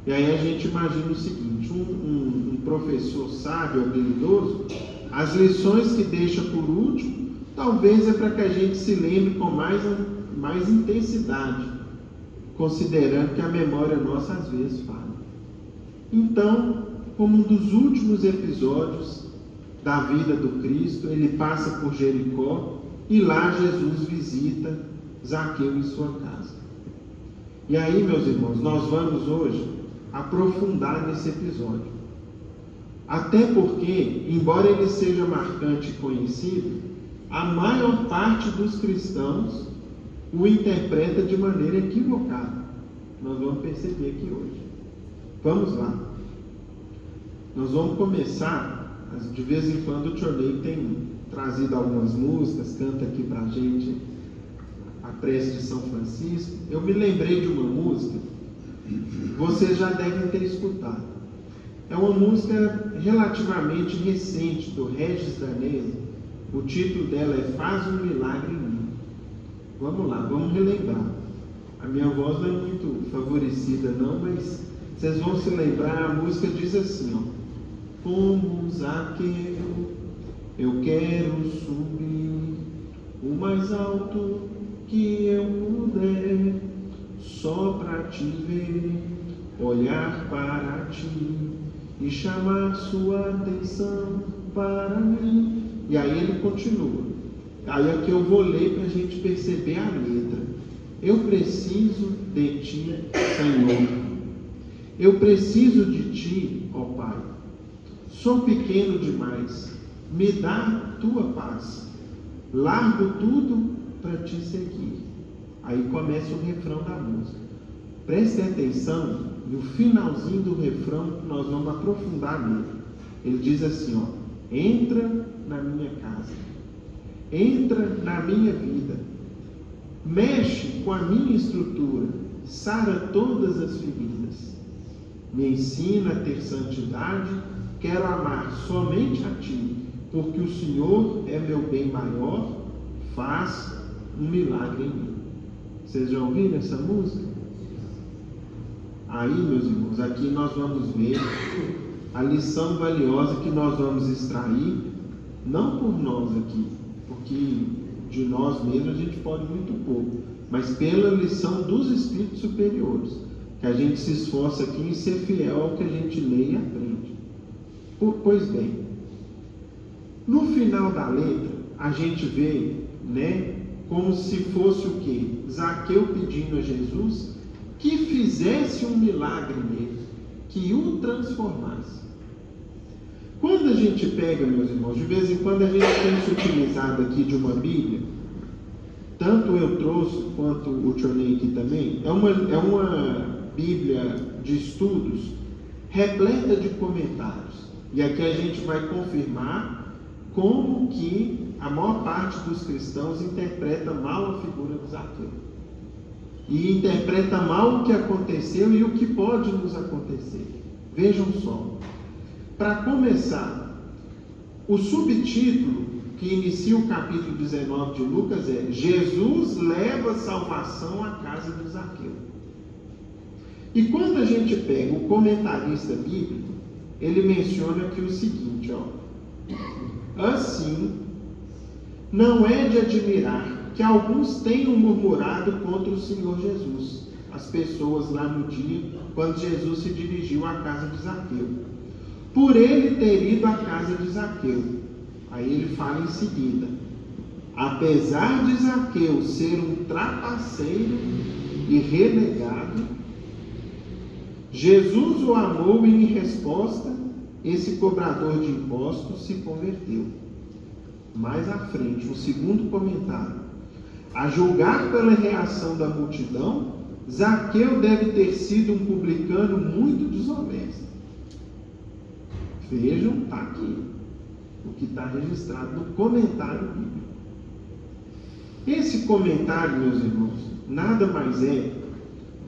[SPEAKER 3] E aí a gente imagina o seguinte, um professor sábio, habilidoso, as lições que deixa por último, talvez é para que a gente se lembre com mais intensidade, considerando que a memória nossa às vezes falha. Então, como um dos últimos episódios da vida do Cristo. Ele passa por Jericó e lá Jesus visita Zaqueu em sua casa. E aí, meus irmãos, nós vamos hoje aprofundar nesse episódio. Até porque, embora ele seja marcante e conhecido, a maior parte dos cristãos o interpreta de maneira equivocada. Nós vamos perceber aqui hoje. Vamos lá. Nós vamos começar, de vez em quando o Tchornei tem trazido algumas músicas, canta aqui pra gente a prece de São Francisco. Eu me lembrei de uma música, vocês já devem ter escutado. É uma música relativamente recente, do Regis Danese. O título dela é Faz um Milagre em Mim. Vamos lá, vamos relembrar. A minha voz não é muito favorecida não, mas vocês vão se lembrar. A música diz assim, ó: como Zaqueu, eu quero subir o mais alto que eu puder, só para te ver, olhar para ti e chamar sua atenção para mim. E aí ele continua. Aí aqui eu vou ler para a gente perceber a letra. Eu preciso de ti, Senhor. Eu preciso de ti, ó Pai. Sou pequeno demais. Me dá tua paz. Largo tudo para te seguir. Aí começa o refrão da música. Prestem atenção no finalzinho do refrão, que nós vamos aprofundar nele. Ele diz assim, ó: entra na minha casa, entra na minha vida, mexe com a minha estrutura, sara todas as feridas, me ensina a ter santidade, quero amar somente a ti, porque o Senhor é meu bem maior, faz um milagre em mim. Vocês já ouviram essa música? Aí, meus irmãos, aqui nós vamos ver a lição valiosa que nós vamos extrair, não por nós aqui, porque de nós mesmos a gente pode muito pouco, mas pela lição dos Espíritos superiores, que a gente se esforça aqui em ser fiel ao que a gente lê e aprende. Pois bem, no final da letra, a gente vê, como se fosse o quê? Zaqueu pedindo a Jesus que fizesse um milagre nele, que o transformasse. Quando a gente pega, meus irmãos, de vez em quando a gente tem se utilizado aqui de uma Bíblia, tanto eu trouxe quanto o Tchornei aqui também, é uma Bíblia de estudos repleta de comentários. E aqui a gente vai confirmar como que a maior parte dos cristãos interpreta mal a figura de Zaqueu. E interpreta mal o que aconteceu e o que pode nos acontecer. Vejam só. Para começar, o subtítulo que inicia o capítulo 19 de Lucas é: Jesus leva salvação à casa de Zaqueu. E quando a gente pega o comentarista bíblico, ele menciona aqui o seguinte, ó: assim, não é de admirar que alguns tenham murmurado contra o Senhor Jesus, as pessoas lá no dia, quando Jesus se dirigiu à casa de Zaqueu, por ele ter ido à casa de Zaqueu. Aí ele fala em seguida: apesar de Zaqueu ser um trapaceiro e renegado, Jesus o amou e em resposta, esse cobrador de impostos se converteu. Mais à frente, o segundo comentário: a julgar pela reação da multidão, Zaqueu deve ter sido um publicano muito desonesto. Vejam, está aqui o que está registrado no comentário bíblico. Esse comentário, meus irmãos, nada mais é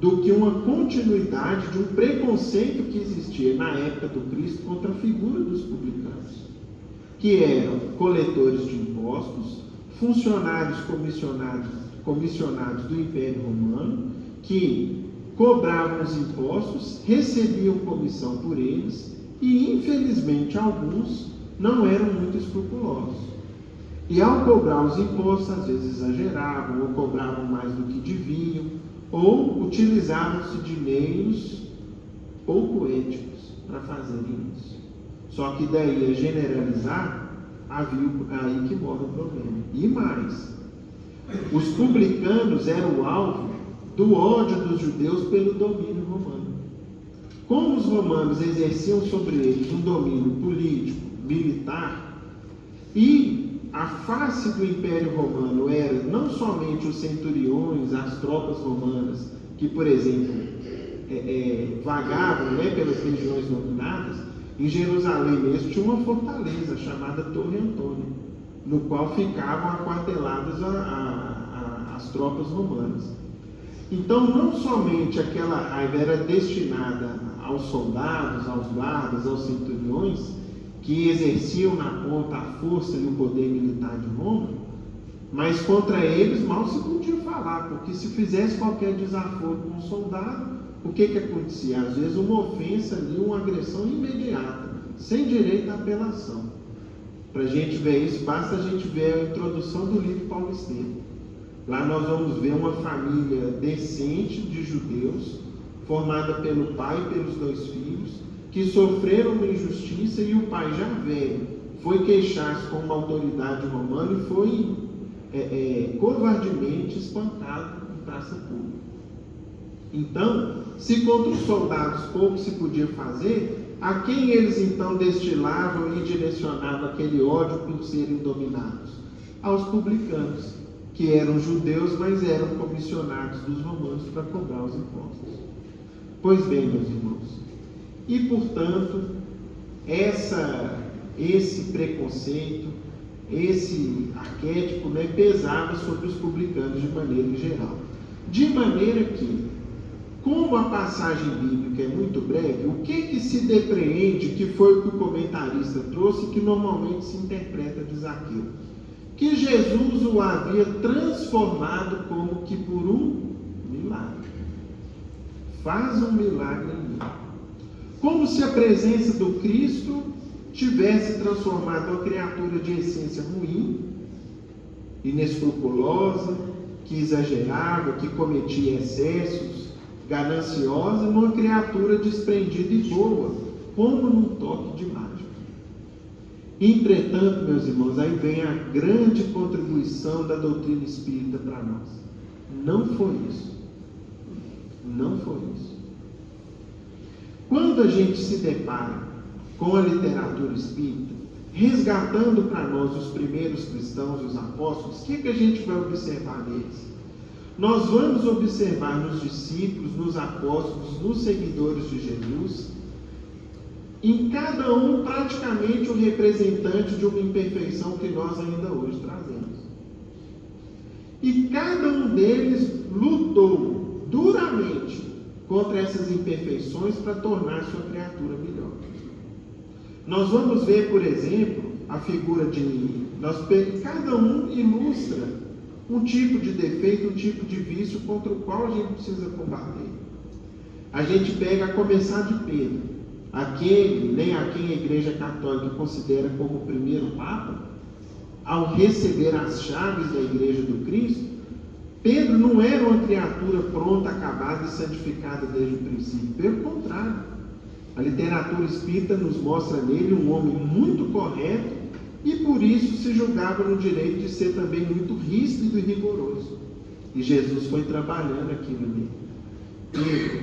[SPEAKER 3] do que uma continuidade de um preconceito que existia na época do Cristo contra a figura dos publicanos, que eram coletores de impostos, funcionários comissionados do Império Romano, que cobravam os impostos, recebiam comissão por eles, e infelizmente alguns não eram muito escrupulosos. E ao cobrar os impostos, às vezes exageravam, ou cobravam mais do que deviam, ou utilizavam-se de meios pouco éticos. para fazerem isso. Só que daí a generalizar, aí que mora o problema. E mais, os publicanos eram o alvo do ódio dos judeus pelo domínio romano. Como os romanos exerciam sobre eles um domínio político, militar, e a face do Império Romano era não somente os centuriões, as tropas romanas, que, por exemplo, vagavam, né, pelas regiões dominadas. Em Jerusalém mesmo tinha uma fortaleza chamada Torre Antônia, no qual ficavam aquarteladas as tropas romanas. Então, não somente aquela raiva era destinada aos soldados, aos guardas, aos centuriões, que exerciam na ponta a força e o poder militar de Roma, mas contra eles mal se podia falar, porque se fizesse qualquer desaforo com um soldado, o que acontecia? Às vezes uma ofensa ali, uma agressão imediata, sem direito à apelação. Para a gente ver isso, basta a gente ver a introdução do livro Paulo Estevam. Lá nós vamos ver uma família decente de judeus, formada pelo pai e pelos 2 filhos, que sofreram uma injustiça, e o pai, já velho, foi queixar-se com uma autoridade romana e foi covardemente espancado em praça pública. Então, se contra os soldados pouco se podia fazer, a quem eles então destilavam e direcionavam aquele ódio por serem dominados? Aos publicanos, que eram judeus, mas eram comissionados dos romanos para cobrar os impostos. Pois bem, meus irmãos, e portanto, esse preconceito, esse arquétipo, né, pesava sobre os publicanos de maneira geral. De maneira que, como a passagem bíblica é muito breve, o que se depreende, que foi o que o comentarista trouxe, que normalmente se interpreta de Zaqueu? Que Jesus o havia transformado como que por um milagre. Faz um milagre em mim. Como se a presença do Cristo tivesse transformado uma criatura de essência ruim, inescrupulosa, que exagerava, que cometia excessos, gananciosa, numa criatura desprendida e boa, como num toque de mágica. Entretanto, meus irmãos, aí vem a grande contribuição da doutrina espírita para nós. Não foi isso. Não foi isso. Quando a gente se depara com a literatura espírita, resgatando para nós os primeiros cristãos, os apóstolos, o que a gente vai observar neles? Nós vamos observar nos discípulos, nos apóstolos, nos seguidores de Jesus, em cada um praticamente o representante de uma imperfeição que nós ainda hoje trazemos. E cada um deles lutou duramente contra essas imperfeições para tornar sua criatura melhor. Nós vamos ver, por exemplo, a figura de... cada um ilustra um tipo de defeito, um tipo de vício contra o qual a gente precisa combater. A gente pega a começar de Pedro, aquele, nem a quem a Igreja Católica considera como o primeiro Papa, ao receber as chaves da Igreja do Cristo. Pedro não era uma criatura pronta, acabada e santificada desde o princípio. Pelo contrário, a literatura espírita nos mostra nele um homem muito correto e por isso se julgava no direito de ser também muito rígido e rigoroso. E Jesus foi trabalhando aquilo nele. Pedro,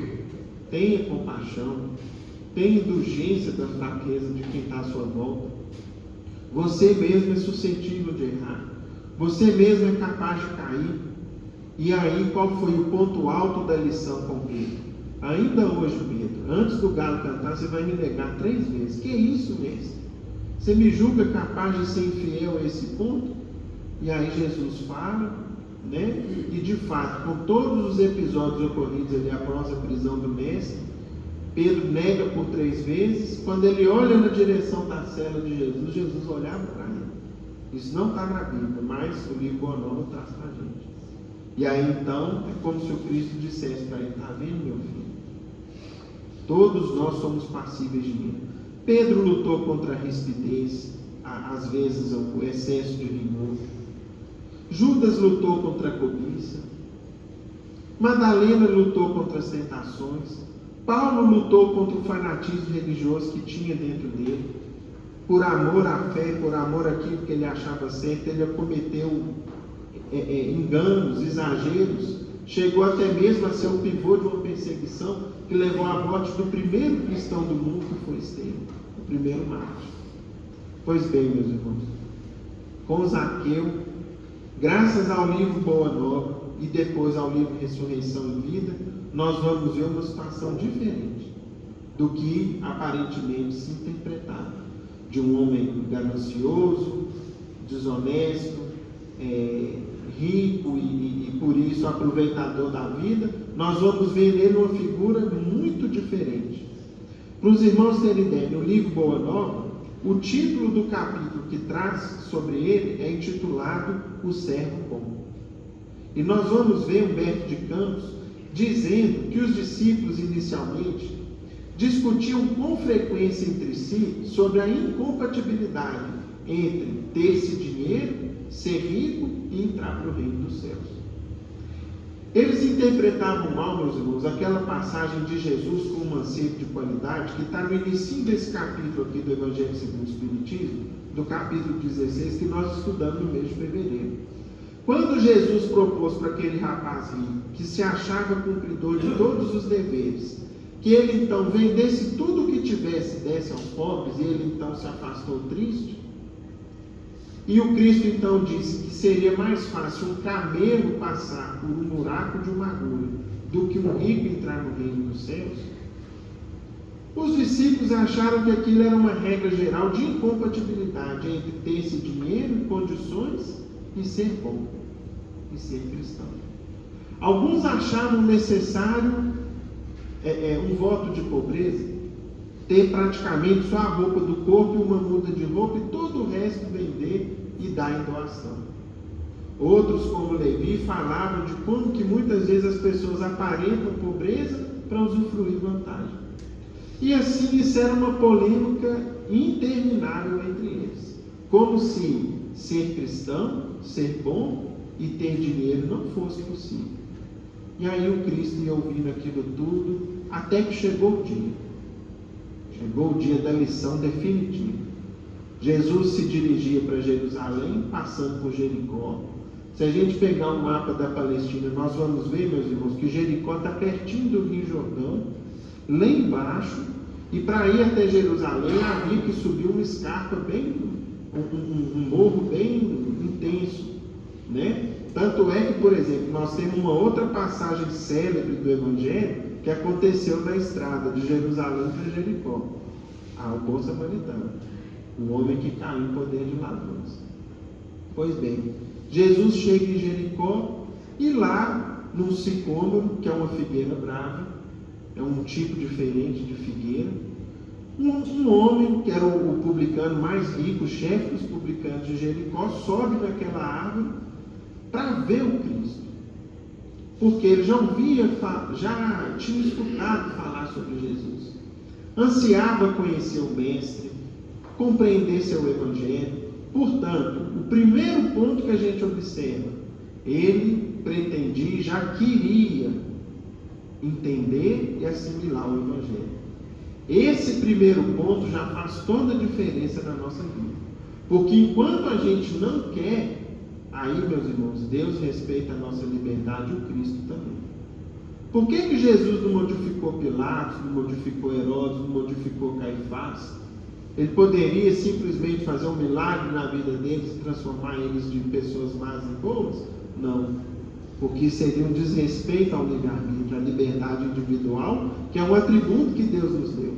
[SPEAKER 3] tenha compaixão, tenha indulgência da fraqueza de quem está à sua volta. Você mesmo é suscetível de errar. Você mesmo é capaz de cair. E aí, qual foi o ponto alto da lição com Pedro? Ainda hoje, Pedro, antes do galo cantar, você vai me negar 3 vezes. Que isso, mestre? Você me julga capaz de ser infiel a esse ponto? E aí Jesus fala, né? E de fato, com todos os episódios ocorridos ali após a prisão do mestre, Pedro nega por 3 vezes. Quando ele olha na direção da cela de Jesus, Jesus olhava para ele. Isso não está na Bíblia, mas o livro Boa Nova traz para a gente. E aí então, é como se o Cristo dissesse para ele: está vendo, meu filho? Todos nós somos passíveis de erro. Pedro lutou contra a rispidez, às vezes o excesso de rigor. Judas lutou contra a cobiça. Madalena lutou contra as tentações. Paulo lutou contra o fanatismo religioso que tinha dentro dele. Por amor à fé, por amor àquilo que ele achava certo, ele cometeu enganos, exageros, chegou até mesmo a ser o pivô de uma perseguição que levou à morte do primeiro cristão do mundo, que foi Estevão, o primeiro mártir. Pois bem, meus irmãos, com Zaqueu, graças ao livro Boa Nova e depois ao livro Ressurreição e Vida, nós vamos ver uma situação diferente do que aparentemente se interpretava, de um homem ganancioso, desonesto, rico e por isso aproveitador da vida. Nós vamos ver nele uma figura muito diferente. Para os irmãos terem ideia, no livro Boa Nova, o título do capítulo que traz sobre ele é intitulado O Servo Bom. E nós vamos ver Humberto de Campos dizendo que os discípulos inicialmente discutiam com frequência entre si sobre a incompatibilidade entre ter-se dinheiro, ser rico e entrar para o reino dos céus. Eles interpretavam mal, meus irmãos, aquela passagem de Jesus com um mancebo de qualidade que está no início desse capítulo aqui do Evangelho segundo o Espiritismo, do capítulo 16, que nós estudamos no mês de fevereiro. Quando Jesus propôs para aquele rapaz rico, que se achava cumpridor de todos os deveres, que ele então vendesse tudo o que tivesse e desse aos pobres, e ele então se afastou triste, e o Cristo então disse que seria mais fácil um camelo passar por um buraco de uma agulha do que um rico entrar no reino dos céus, os discípulos acharam que aquilo era uma regra geral de incompatibilidade entre ter esse dinheiro e condições e ser bom, e ser cristão. Alguns achavam necessário um voto de pobreza, ter praticamente só a roupa do corpo e uma muda de roupa e todo o resto vender e dar em doação. Outros, como Levi, falavam de como que muitas vezes as pessoas aparentam pobreza para usufruir vantagem. E assim isso era uma polêmica interminável entre eles, como se ser cristão, ser bom e ter dinheiro não fosse possível. E aí o Cristo ia ouvindo aquilo tudo, até que chegou o dia. Chegou o dia da lição definitiva. Jesus se dirigia para Jerusalém, passando por Jericó. Se a gente pegar um mapa da Palestina, nós vamos ver, meus irmãos, que Jericó está pertinho do Rio Jordão, lá embaixo, e para ir até Jerusalém havia que subir uma escarpa bem, um morro bem intenso, né? Tanto é que, por exemplo, nós temos uma outra passagem célebre do Evangelho que aconteceu na estrada de Jerusalém para Jericó. O bom samaritano, um homem que caiu em poder de ladrões. Pois bem, Jesus chega em Jericó e lá, num sicômoro, que é uma figueira brava, é um tipo diferente de figueira, um homem, que era o publicano mais rico, o chefe dos publicanos de Jericó, sobe naquela árvore para ver o Cristo, porque ele já tinha escutado falar sobre Jesus, ansiava conhecer o Mestre, compreender seu Evangelho. Portanto, o primeiro ponto que a gente observa, ele pretendia e já queria entender e assimilar o Evangelho. Esse primeiro ponto já faz toda a diferença na nossa vida, porque enquanto a gente não quer, aí, meus irmãos, Deus respeita a nossa liberdade e o Cristo também. Por que Jesus não modificou Pilatos, não modificou Herodes, não modificou Caifás? Ele poderia simplesmente fazer um milagre na vida deles e transformar eles de pessoas más em boas? Não, porque seria um desrespeito ao livre-arbítrio, à liberdade individual, que é um atributo que Deus nos deu.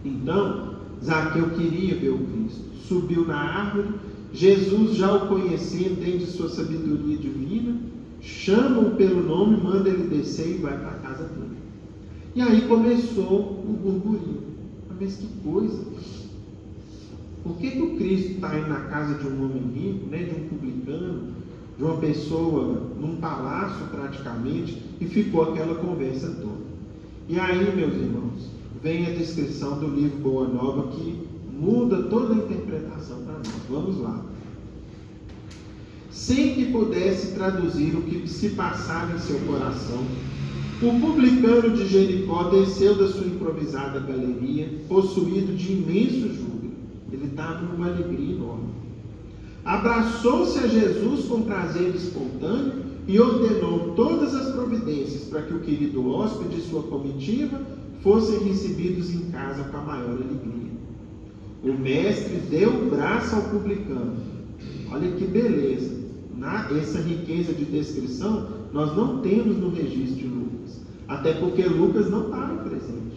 [SPEAKER 3] Então, Zaqueu queria ver o Cristo, subiu na árvore. Jesus, já o conhecendo, desde sua sabedoria divina, chama-o pelo nome, manda ele descer e vai para a casa dele. E aí começou o burburinho. Mas que coisa! Por que o Cristo está indo na casa de um homem rico, né, de um publicano, de uma pessoa num palácio praticamente, e ficou aquela conversa toda? E aí, meus irmãos, vem a descrição do livro Boa Nova que muda toda a interpretação para nós. Vamos lá. sem que pudesse traduzir o que se passava em seu coração. O publicano de Jericó desceu da sua improvisada galeria, possuído de imenso júbilo. Ele estava numa alegria enorme. Abraçou-se a Jesus com prazer espontâneo e ordenou todas as providências para que o querido hóspede e sua comitiva fossem recebidos em casa com a maior alegria. O mestre deu o braço ao publicano. Olha que beleza! Essa riqueza de descrição nós não temos no registro de Lucas, até porque Lucas não estava presente.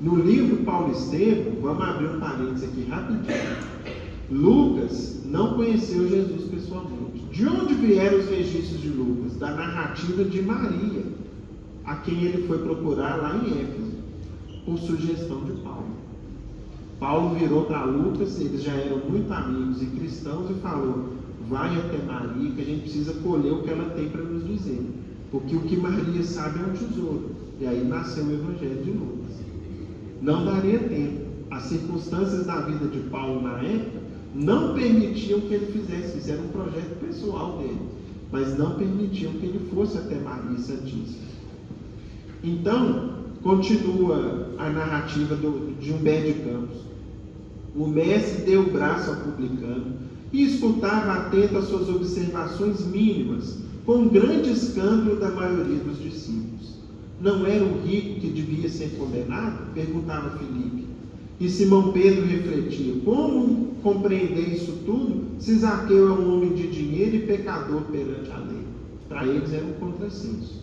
[SPEAKER 3] No livro Paulo Estevão, vamos abrir um parênteses aqui rapidinho. Lucas não conheceu Jesus pessoalmente. De onde vieram os registros de Lucas? Da narrativa de Maria, a quem ele foi procurar lá em Éfeso, por sugestão de Paulo. Paulo virou para Lucas, eles já eram muito amigos e cristãos, e falou: vai até Maria, que a gente precisa colher o que ela tem para nos dizer, porque o que Maria sabe é um tesouro. E aí nasceu o Evangelho de Lucas. Não daria tempo. As circunstâncias da vida de Paulo na época não permitiam que ele fizesse isso. Era um projeto pessoal dele, mas não permitiam que ele fosse até Maria Santíssima. Então, continua a narrativa de Humberto de Campos. O mestre deu o braço ao publicano e escutava atento as suas observações mínimas, com grande escândalo da maioria dos discípulos. Não era o rico que devia ser condenado? Perguntava Filipe. E Simão Pedro refletia: como compreender isso tudo, se Zaqueu é um homem de dinheiro e pecador perante a lei? Para eles era um contrassenso.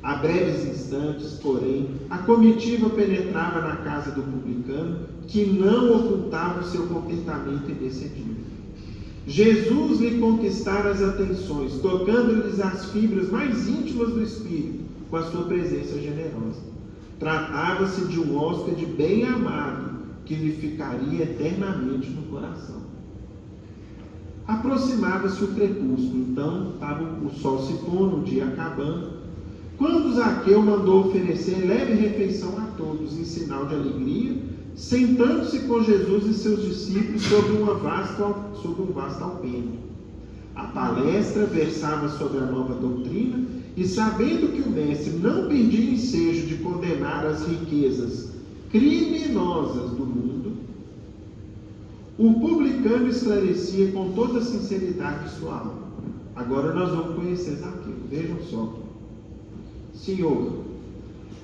[SPEAKER 3] A breves instantes, porém, a comitiva penetrava na casa do publicano, que não ocultava o seu contentamento indecedível. Jesus lhe conquistara as atenções, tocando-lhes as fibras mais íntimas do espírito, com a sua presença generosa. Tratava-se de um hóspede bem amado, que lhe ficaria eternamente no coração. Aproximava-se o crepúsculo, então estava o sol se pondo, o dia acabando, quando Zaqueu mandou oferecer leve refeição a todos, em sinal de alegria, sentando-se com Jesus e seus discípulos sobre um vasto alpendre. A palestra versava sobre a nova doutrina, e sabendo que o mestre não perdia ensejo de condenar as riquezas criminosas do mundo, o publicano esclarecia com toda a sinceridade sua alma. Agora nós vamos conhecer Zaqueu. Vejam só. Senhor,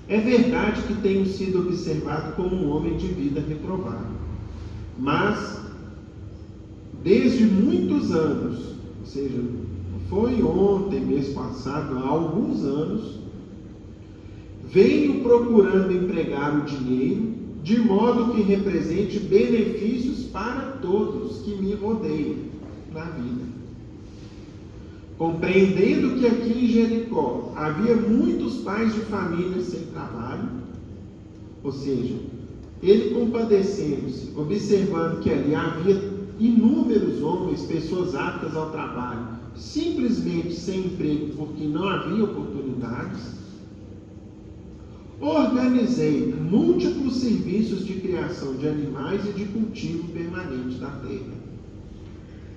[SPEAKER 3] é verdade que tenho sido observado como um homem de vida reprovada, mas desde muitos anos, ou seja, não foi ontem, mês passado, há alguns anos, venho procurando empregar o dinheiro de modo que represente benefícios para todos que me rodeiam na vida. Compreendendo que aqui em Jericó havia muitos pais de família sem trabalho, ou seja, ele compadecendo-se, observando que ali havia inúmeros homens, pessoas aptas ao trabalho, simplesmente sem emprego porque não havia oportunidades, organizei múltiplos serviços de criação de animais e de cultivo permanente da terra.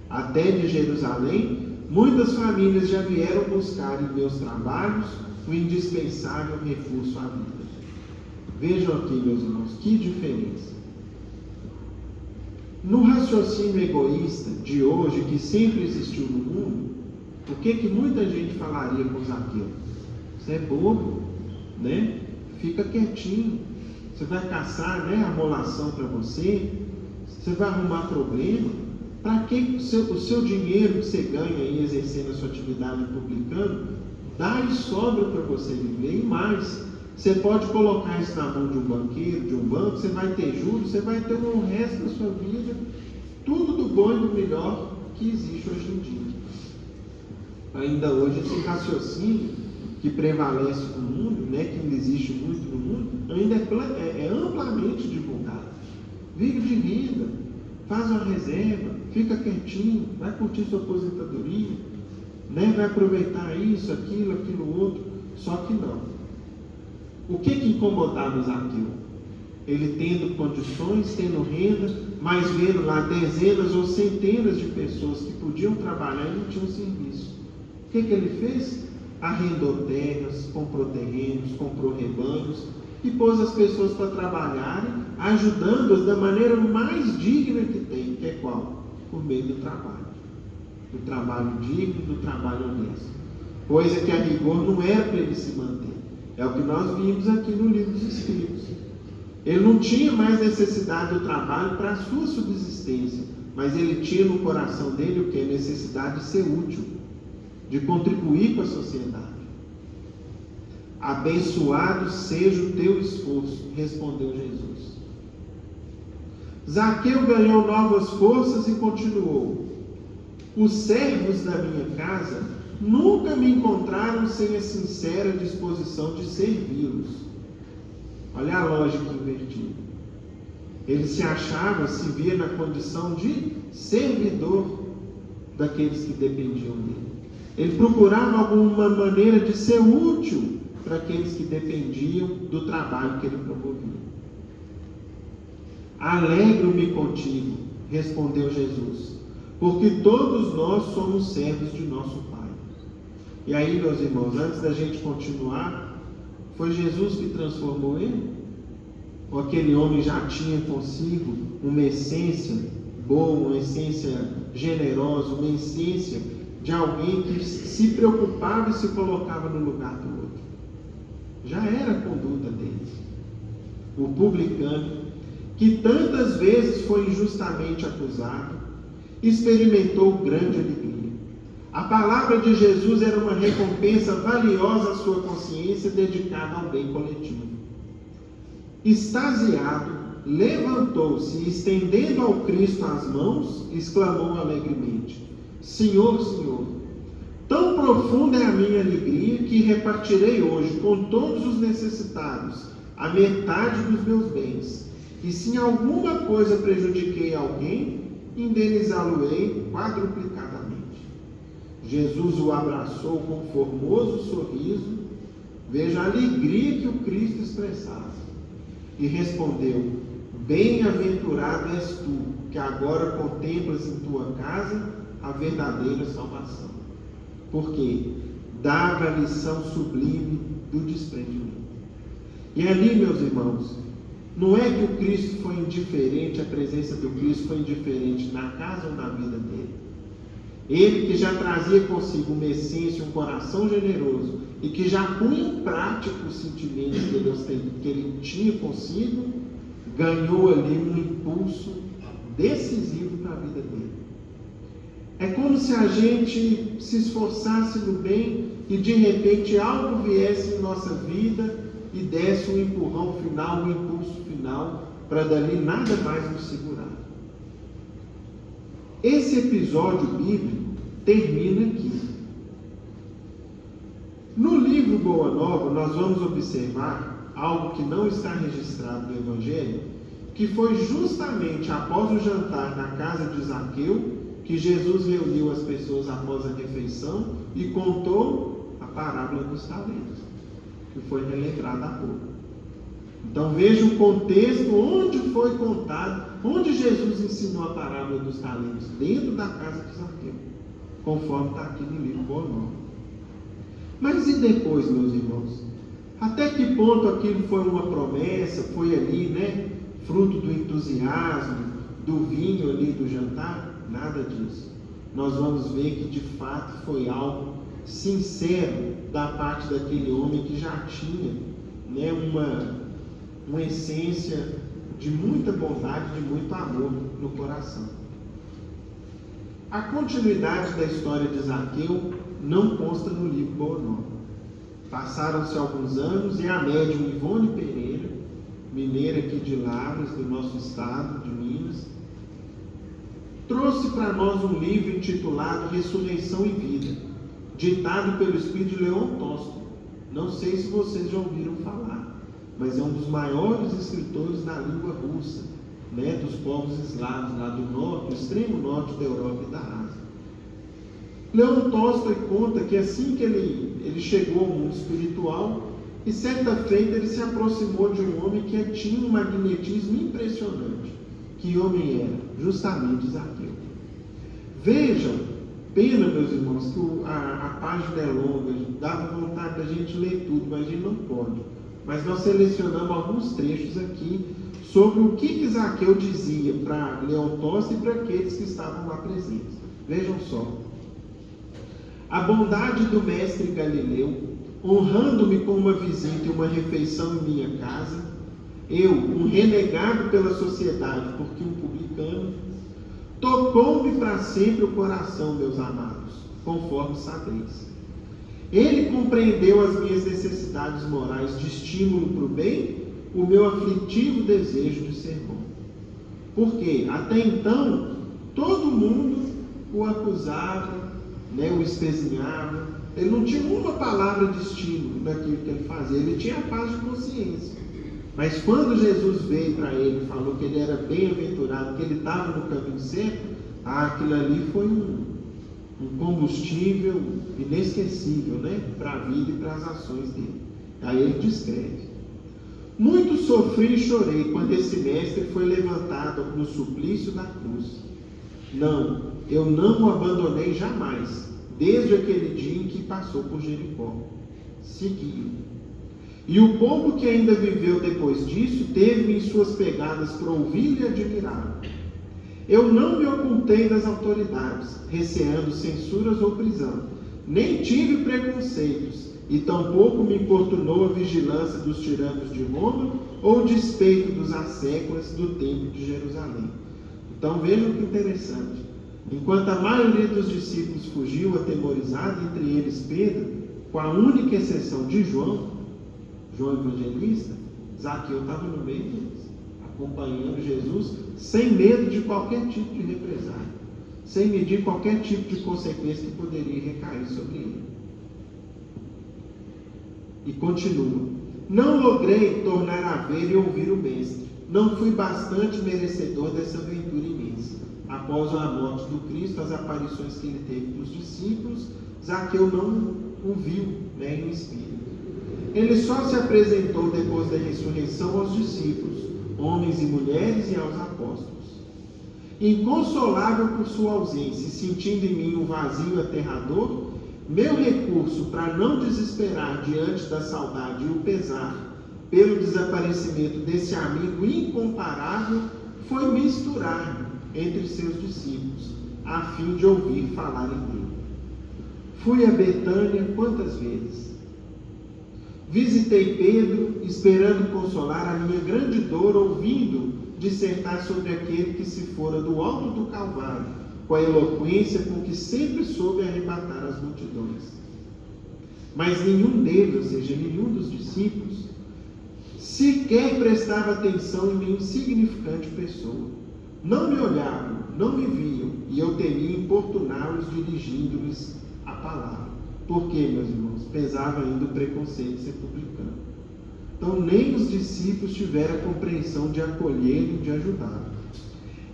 [SPEAKER 3] Até de Jerusalém, muitas famílias já vieram buscar em meus trabalhos o indispensável recurso à vida. Vejam aqui, meus irmãos, que diferença. No raciocínio egoísta de hoje, que sempre existiu no mundo, o que muita gente falaria com Zaqueu? Você é bobo, né? Fica quietinho. Você vai caçar, né, amolação para você? Você vai arrumar problema? Para que o seu dinheiro que você ganha aí exercendo a sua atividade publicana, dá e sobra para você viver, e mais, você pode colocar isso na mão de um banqueiro, de um banco, você vai ter juros, você vai ter o resto da sua vida, tudo do bom e do melhor que existe hoje em dia. Ainda hoje esse raciocínio que prevalece no mundo, né, que ainda existe muito no mundo, ainda é amplamente divulgado. Vive de vida, faz uma reserva, fica quietinho, vai curtir sua aposentadoria, né? Vai aproveitar isso, aquilo outro. Só que não. O que incomodava Zaqueu? Ele tendo condições, tendo renda, mas vendo lá dezenas ou centenas de pessoas que podiam trabalhar e não tinham serviço. O que ele fez? Arrendou terras, comprou terrenos, comprou rebanhos e pôs as pessoas para trabalharem, ajudando-as da maneira mais digna que tem, que é qual? Por meio do trabalho. Do trabalho digno, do trabalho honesto. Coisa que a rigor não era para ele se manter. É o que nós vimos aqui no livro dos Espíritos. Ele não tinha mais necessidade do trabalho para a sua subsistência, mas ele tinha no coração dele o que? A necessidade de ser útil, de contribuir com a sociedade. Abençoado seja o teu esforço, respondeu Jesus. Zaqueu ganhou novas forças e continuou: os servos da minha casa nunca me encontraram sem a sincera disposição de servi-los. Olha a lógica invertida. Ele se achava, se via na condição de servidor daqueles que dependiam dele. Ele procurava alguma maneira de ser útil para aqueles que dependiam do trabalho que ele promovia. Alegro-me contigo, respondeu Jesus, porque todos nós somos servos de nosso Pai. E aí, meus irmãos, antes da gente continuar, foi Jesus que transformou ele? Ou aquele homem já tinha consigo uma essência boa, uma essência generosa, uma essência de alguém que se preocupava e se colocava no lugar do outro? Já era a conduta deles. O publicano, que tantas vezes foi injustamente acusado, experimentou grande alegria. A palavra de Jesus era uma recompensa valiosa à sua consciência dedicada ao bem coletivo. Extasiado, levantou-se e, estendendo ao Cristo as mãos, exclamou alegremente: Senhor, Senhor, tão profunda é a minha alegria que repartirei hoje com todos os necessitados a metade dos meus bens. E se em alguma coisa prejudiquei alguém, indenizá-lo-ei quadruplicadamente. Jesus o abraçou com um formoso sorriso. Veja a alegria que o Cristo expressava. E respondeu: bem-aventurado és tu, que agora contemplas em tua casa a verdadeira salvação. Porque dava a lição sublime do desprendimento. E ali, meus irmãos, não é que o Cristo foi indiferente, a presença do Cristo foi indiferente na casa ou na vida dele. Ele que já trazia consigo uma essência, um coração generoso, e que já punha em prática os sentimentos que ele tinha consigo, ganhou ali um impulso decisivo para a vida dele. É como se a gente se esforçasse no bem e de repente algo viesse em nossa vida e desse um empurrão final, um impulso final, para dali nada mais nos segurar. Esse episódio bíblico termina aqui. No livro Boa Nova, nós vamos observar algo que não está registrado no Evangelho, que foi justamente após o jantar na casa de Zaqueu, que Jesus reuniu as pessoas após a refeição e contou a parábola dos talentos, que foi relembrada há pouco. Então veja o contexto onde foi contado, onde Jesus ensinou a parábola dos talentos, dentro da casa de Zaqueu, conforme está aqui no livro Boa Nova. Mas e depois, meus irmãos? Até que ponto aquilo foi uma promessa, foi ali, fruto do entusiasmo, do vinho ali do jantar? Nada disso. Nós vamos ver que de fato foi algo sincero da parte daquele homem que já tinha uma essência de muita bondade, de muito amor no coração. A continuidade da história de Zaqueu não consta no livro Boa Nova. Passaram-se alguns anos e a médium Ivone Pereira, mineira aqui de Lavras, do nosso estado, de Minas, trouxe para nós um livro intitulado Ressurreição e Vida, ditado pelo espírito de Leon Tolstói. Não sei se vocês já ouviram falar, mas é um dos maiores escritores da língua russa, dos povos eslavos lá do norte, do extremo norte da Europa e da Ásia. Leon Tolstói conta que assim que ele chegou ao mundo espiritual, e certa feita ele se aproximou de um homem que tinha um magnetismo impressionante, Que homem era? Justamente Zaqueu. Vejam, pena, meus irmãos, que a página é longa, dava vontade da gente ler tudo, mas a gente não pode. Mas nós selecionamos alguns trechos aqui sobre o que Zaqueu dizia para Leontócio e para aqueles que estavam lá presentes. Vejam só. A bondade do mestre Galileu, honrando-me com uma visita e uma refeição em minha casa, eu, um renegado pela sociedade, porque um publicano, tocou-me para sempre o coração, meus amados, conforme sabeis. Ele compreendeu as minhas necessidades morais de estímulo para o bem, o meu aflitivo desejo de ser bom. Porque, até então, todo mundo o acusava, o espezinhava. Ele não tinha uma palavra de estímulo naquilo que ele fazia, ele tinha a paz de consciência. Mas quando Jesus veio para ele e falou que ele era bem-aventurado, que ele estava no caminho certo, aquilo ali foi um combustível inesquecível, para a vida e para as ações dele. Aí ele descreve: muito sofri e chorei quando esse mestre foi levantado no suplício da cruz. Não, eu não o abandonei jamais, desde aquele dia em que passou por Jericó. Segui-o. E o povo que ainda viveu depois disso teve-me em suas pegadas para ouvir e admirar. Eu não me ocultei das autoridades, receando censuras ou prisão, nem tive preconceitos, e tampouco me importunou a vigilância dos tiranos de Roma ou o despeito dos asséculas do templo de Jerusalém. Então vejam que interessante. Enquanto a maioria dos discípulos fugiu atemorizado, entre eles Pedro, com a única exceção de João Evangelista, Zaqueu estava no meio deles, acompanhando Jesus, sem medo de qualquer tipo de represália, sem medir qualquer tipo de consequência que poderia recair sobre ele. E continua: não logrei tornar a ver e ouvir o Mestre, não fui bastante merecedor dessa aventura imensa. Após a morte do Cristo, as aparições que ele teve para os discípulos, Zaqueu não o viu, em espírito. Ele só se apresentou depois da ressurreição aos discípulos, homens e mulheres, e aos apóstolos. Inconsolável por sua ausência, sentindo em mim um vazio aterrador, meu recurso para não desesperar diante da saudade e o pesar pelo desaparecimento desse amigo incomparável foi misturar-me entre seus discípulos, a fim de ouvir falarem dele. Fui a Betânia quantas vezes? Visitei Pedro, esperando consolar a minha grande dor, ouvindo dissertar sobre aquele que se fora do alto do Calvário, com a eloquência com que sempre soube arrebatar as multidões. Mas nenhum deles, ou seja, nenhum dos discípulos, sequer prestava atenção em minha insignificante pessoa. Não me olhavam, não me viam, e eu temia importuná-los dirigindo-lhes a palavra. Por quê, meus irmãos? Pesava ainda o preconceito de ser publicano. Então, nem os discípulos tiveram a compreensão de acolhê-lo e de ajudá-lo.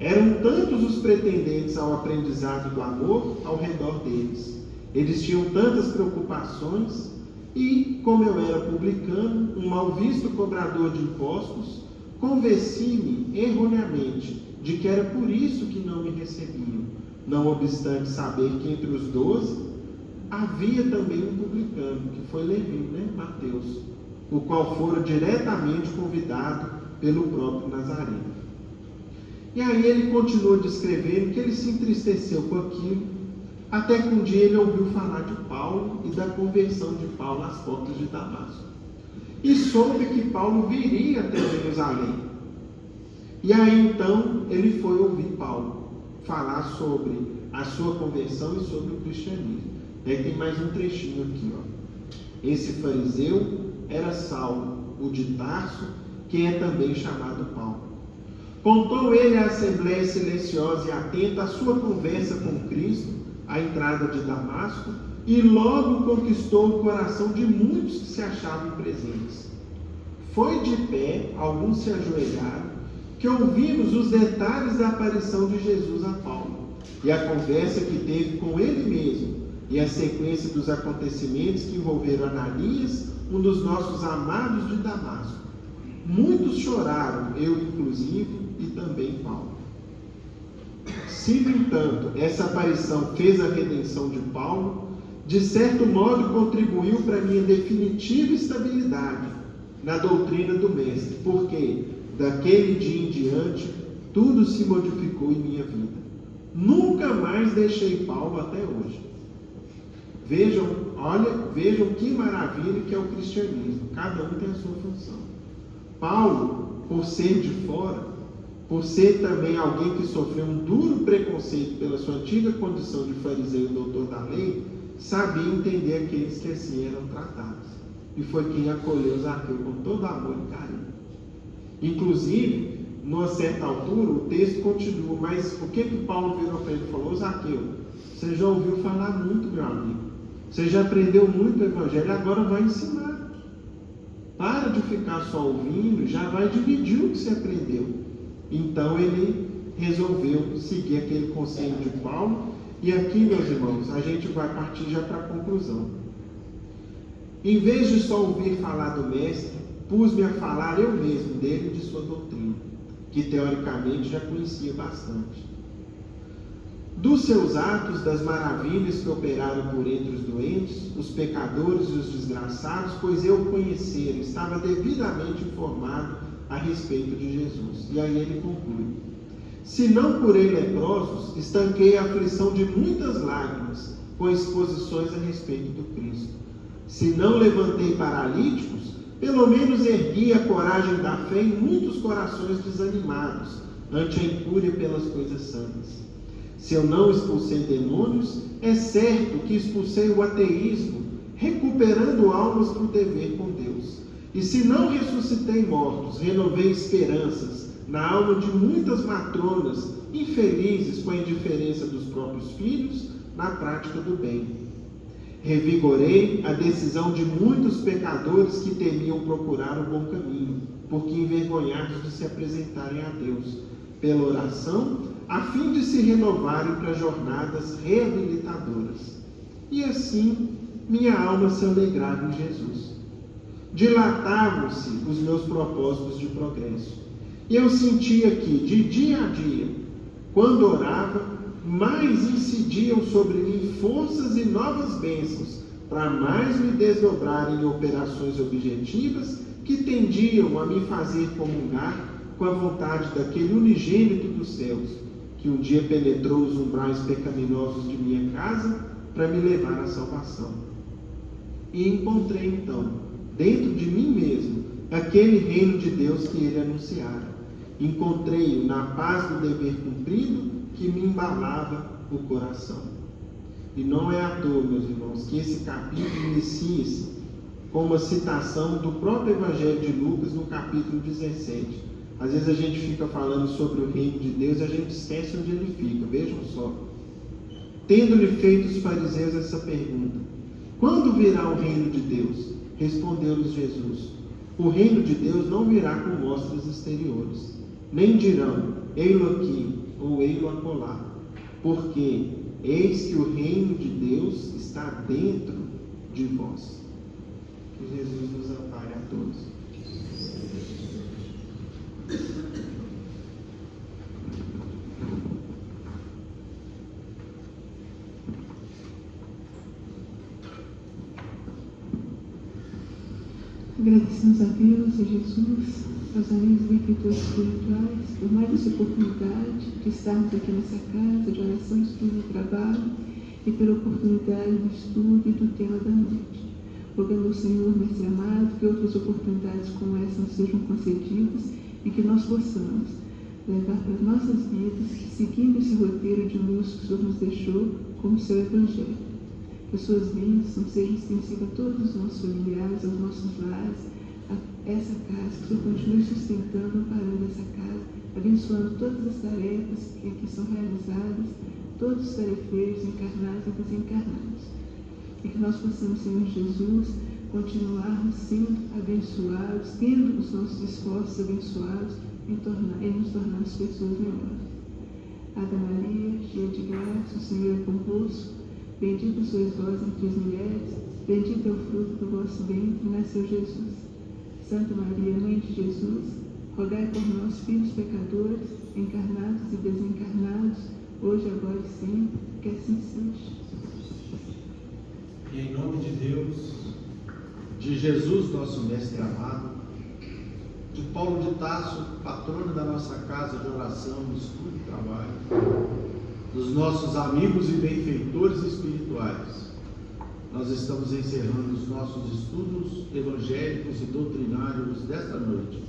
[SPEAKER 3] Eram tantos os pretendentes ao aprendizado do amor ao redor deles. Eles tinham tantas preocupações e, como eu era publicano, um mal visto cobrador de impostos, convenci-me erroneamente de que era por isso que não me recebiam, não obstante saber que entre os 12 havia também um publicano, que foi Levi, Mateus, o qual fora diretamente convidado pelo próprio Nazareno. E aí ele continua descrevendo que ele se entristeceu com aquilo, até que um dia ele ouviu falar de Paulo e da conversão de Paulo às portas de Damasco. E soube que Paulo viria até Jerusalém. E aí então ele foi ouvir Paulo falar sobre a sua conversão e sobre o cristianismo. Aí tem mais um trechinho aqui, Esse fariseu era Saulo, o de Tarso, que é também chamado Paulo. Contou ele à assembleia silenciosa e atenta a sua conversa com Cristo, à entrada de Damasco, e logo conquistou o coração de muitos que se achavam presentes. Foi de pé, alguns se ajoelharam, que ouvimos os detalhes da aparição de Jesus a Paulo, e a conversa que teve com ele mesmo, e a sequência dos acontecimentos que envolveram Ananias, um dos nossos amados de Damasco. Muitos choraram, eu inclusive, e também Paulo. Se, no entanto, essa aparição fez a redenção de Paulo, de certo modo contribuiu para a minha definitiva estabilidade na doutrina do Mestre, porque daquele dia em diante tudo se modificou em minha vida. Nunca mais deixei Paulo até hoje. Vejam que maravilha que é o cristianismo. Cada um tem a sua função. Paulo, por ser de fora, por ser também alguém que sofreu um duro preconceito pela sua antiga condição de fariseu e doutor da lei, sabia entender aqueles que assim eram tratados. E foi quem acolheu Zaqueu com todo amor e carinho. Inclusive, numa certa altura, o texto continua, mas o que Paulo virou para ele e falou? Zaqueu, você já ouviu falar muito, meu amigo. Você já aprendeu muito o Evangelho, agora vai ensinar. Para de ficar só ouvindo, já vai dividir o que você aprendeu. Então ele resolveu seguir aquele conselho de Paulo. E aqui, meus irmãos, a gente vai partir já para a conclusão. Em vez de só ouvir falar do Mestre, pus-me a falar eu mesmo dele e de sua doutrina, que teoricamente já conhecia bastante. Dos seus atos, das maravilhas que operaram por entre os doentes, os pecadores e os desgraçados, pois eu o conhecera, estava devidamente informado a respeito de Jesus. E aí ele conclui: se não curei leprosos, estanquei a aflição de muitas lágrimas, com exposições a respeito do Cristo. Se não levantei paralíticos, pelo menos ergui a coragem da fé em muitos corações desanimados, ante a incúria pelas coisas santas. Se eu não expulsei demônios, é certo que expulsei o ateísmo, recuperando almas para o dever com Deus. E se não ressuscitei mortos, renovei esperanças na alma de muitas matronas infelizes com a indiferença dos próprios filhos na prática do bem. Revigorei a decisão de muitos pecadores que temiam procurar o bom caminho, porque envergonhados de se apresentarem a Deus, pela oração, a fim de se renovarem para jornadas reabilitadoras. E assim, minha alma se alegrava em Jesus. Dilatavam-se os meus propósitos de progresso. E eu sentia que, de dia a dia, quando orava, mais incidiam sobre mim forças e novas bênçãos, para mais me desdobrar em operações objetivas que tendiam a me fazer comungar com a vontade daquele unigênito dos céus, que um dia penetrou os umbrais pecaminosos de minha casa para me levar à salvação. E encontrei então, dentro de mim mesmo, aquele reino de Deus que ele anunciara. Encontrei-o na paz do dever cumprido que me embalava o coração. E não é à toa, meus irmãos, que esse capítulo inicia-se com uma citação do próprio Evangelho de Lucas no capítulo 17. Às vezes a gente fica falando sobre o reino de Deus e a gente esquece onde ele fica. Vejam só. Tendo-lhe feito os fariseus essa pergunta: quando virá o reino de Deus? Respondeu-lhes Jesus: o reino de Deus não virá com mostras exteriores, nem dirão, ei-lo aqui ou ei-lo acolá, porque eis que o reino de Deus está dentro de vós. Que Jesus nos ampare a todos.
[SPEAKER 4] Agradecemos a Deus e Jesus, aos amigos benfeitores espirituais, por mais essa oportunidade de estarmos aqui nessa casa de oração, estudo e trabalho, e pela oportunidade do estudo e do tema da noite. Rogando ao Senhor, Mestre amado, que outras oportunidades como essa nos sejam concedidas e que nós possamos levar para as nossas vidas, seguindo esse roteiro de luz que o Senhor nos deixou como seu Evangelho. Que as suas bênçãos sejam extensivas a todos os nossos familiares, aos nossos lares, a essa casa, que o Senhor continue sustentando, amparando essa casa, abençoando todas as tarefas que aqui são realizadas, todos os tarefeiros, encarnados e desencarnados. E que nós possamos, Senhor Jesus, continuarmos sendo abençoados, tendo os nossos esforços abençoados em nos tornarmos pessoas melhores. Ave Maria, cheia de graça, o Senhor é convosco. Bendita sois vós entre as mulheres, bendito é o fruto do vosso ventre, nasceu Jesus. Santa Maria, Mãe de Jesus, rogai por nós, filhos pecadores, encarnados e desencarnados, hoje, agora e sempre, que assim seja.
[SPEAKER 5] E em nome de Deus,
[SPEAKER 1] de Jesus, nosso mestre amado, de Paulo de Tarso, patrono da nossa casa de oração, estudo e trabalho, dos nossos amigos e benfeitores espirituais, nós estamos encerrando os nossos estudos evangélicos e doutrinários desta noite,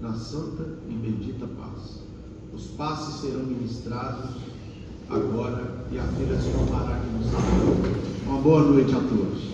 [SPEAKER 1] na santa e bendita paz. Os passes serão ministrados agora e a filha se formará aqui no salão. Uma boa noite a todos.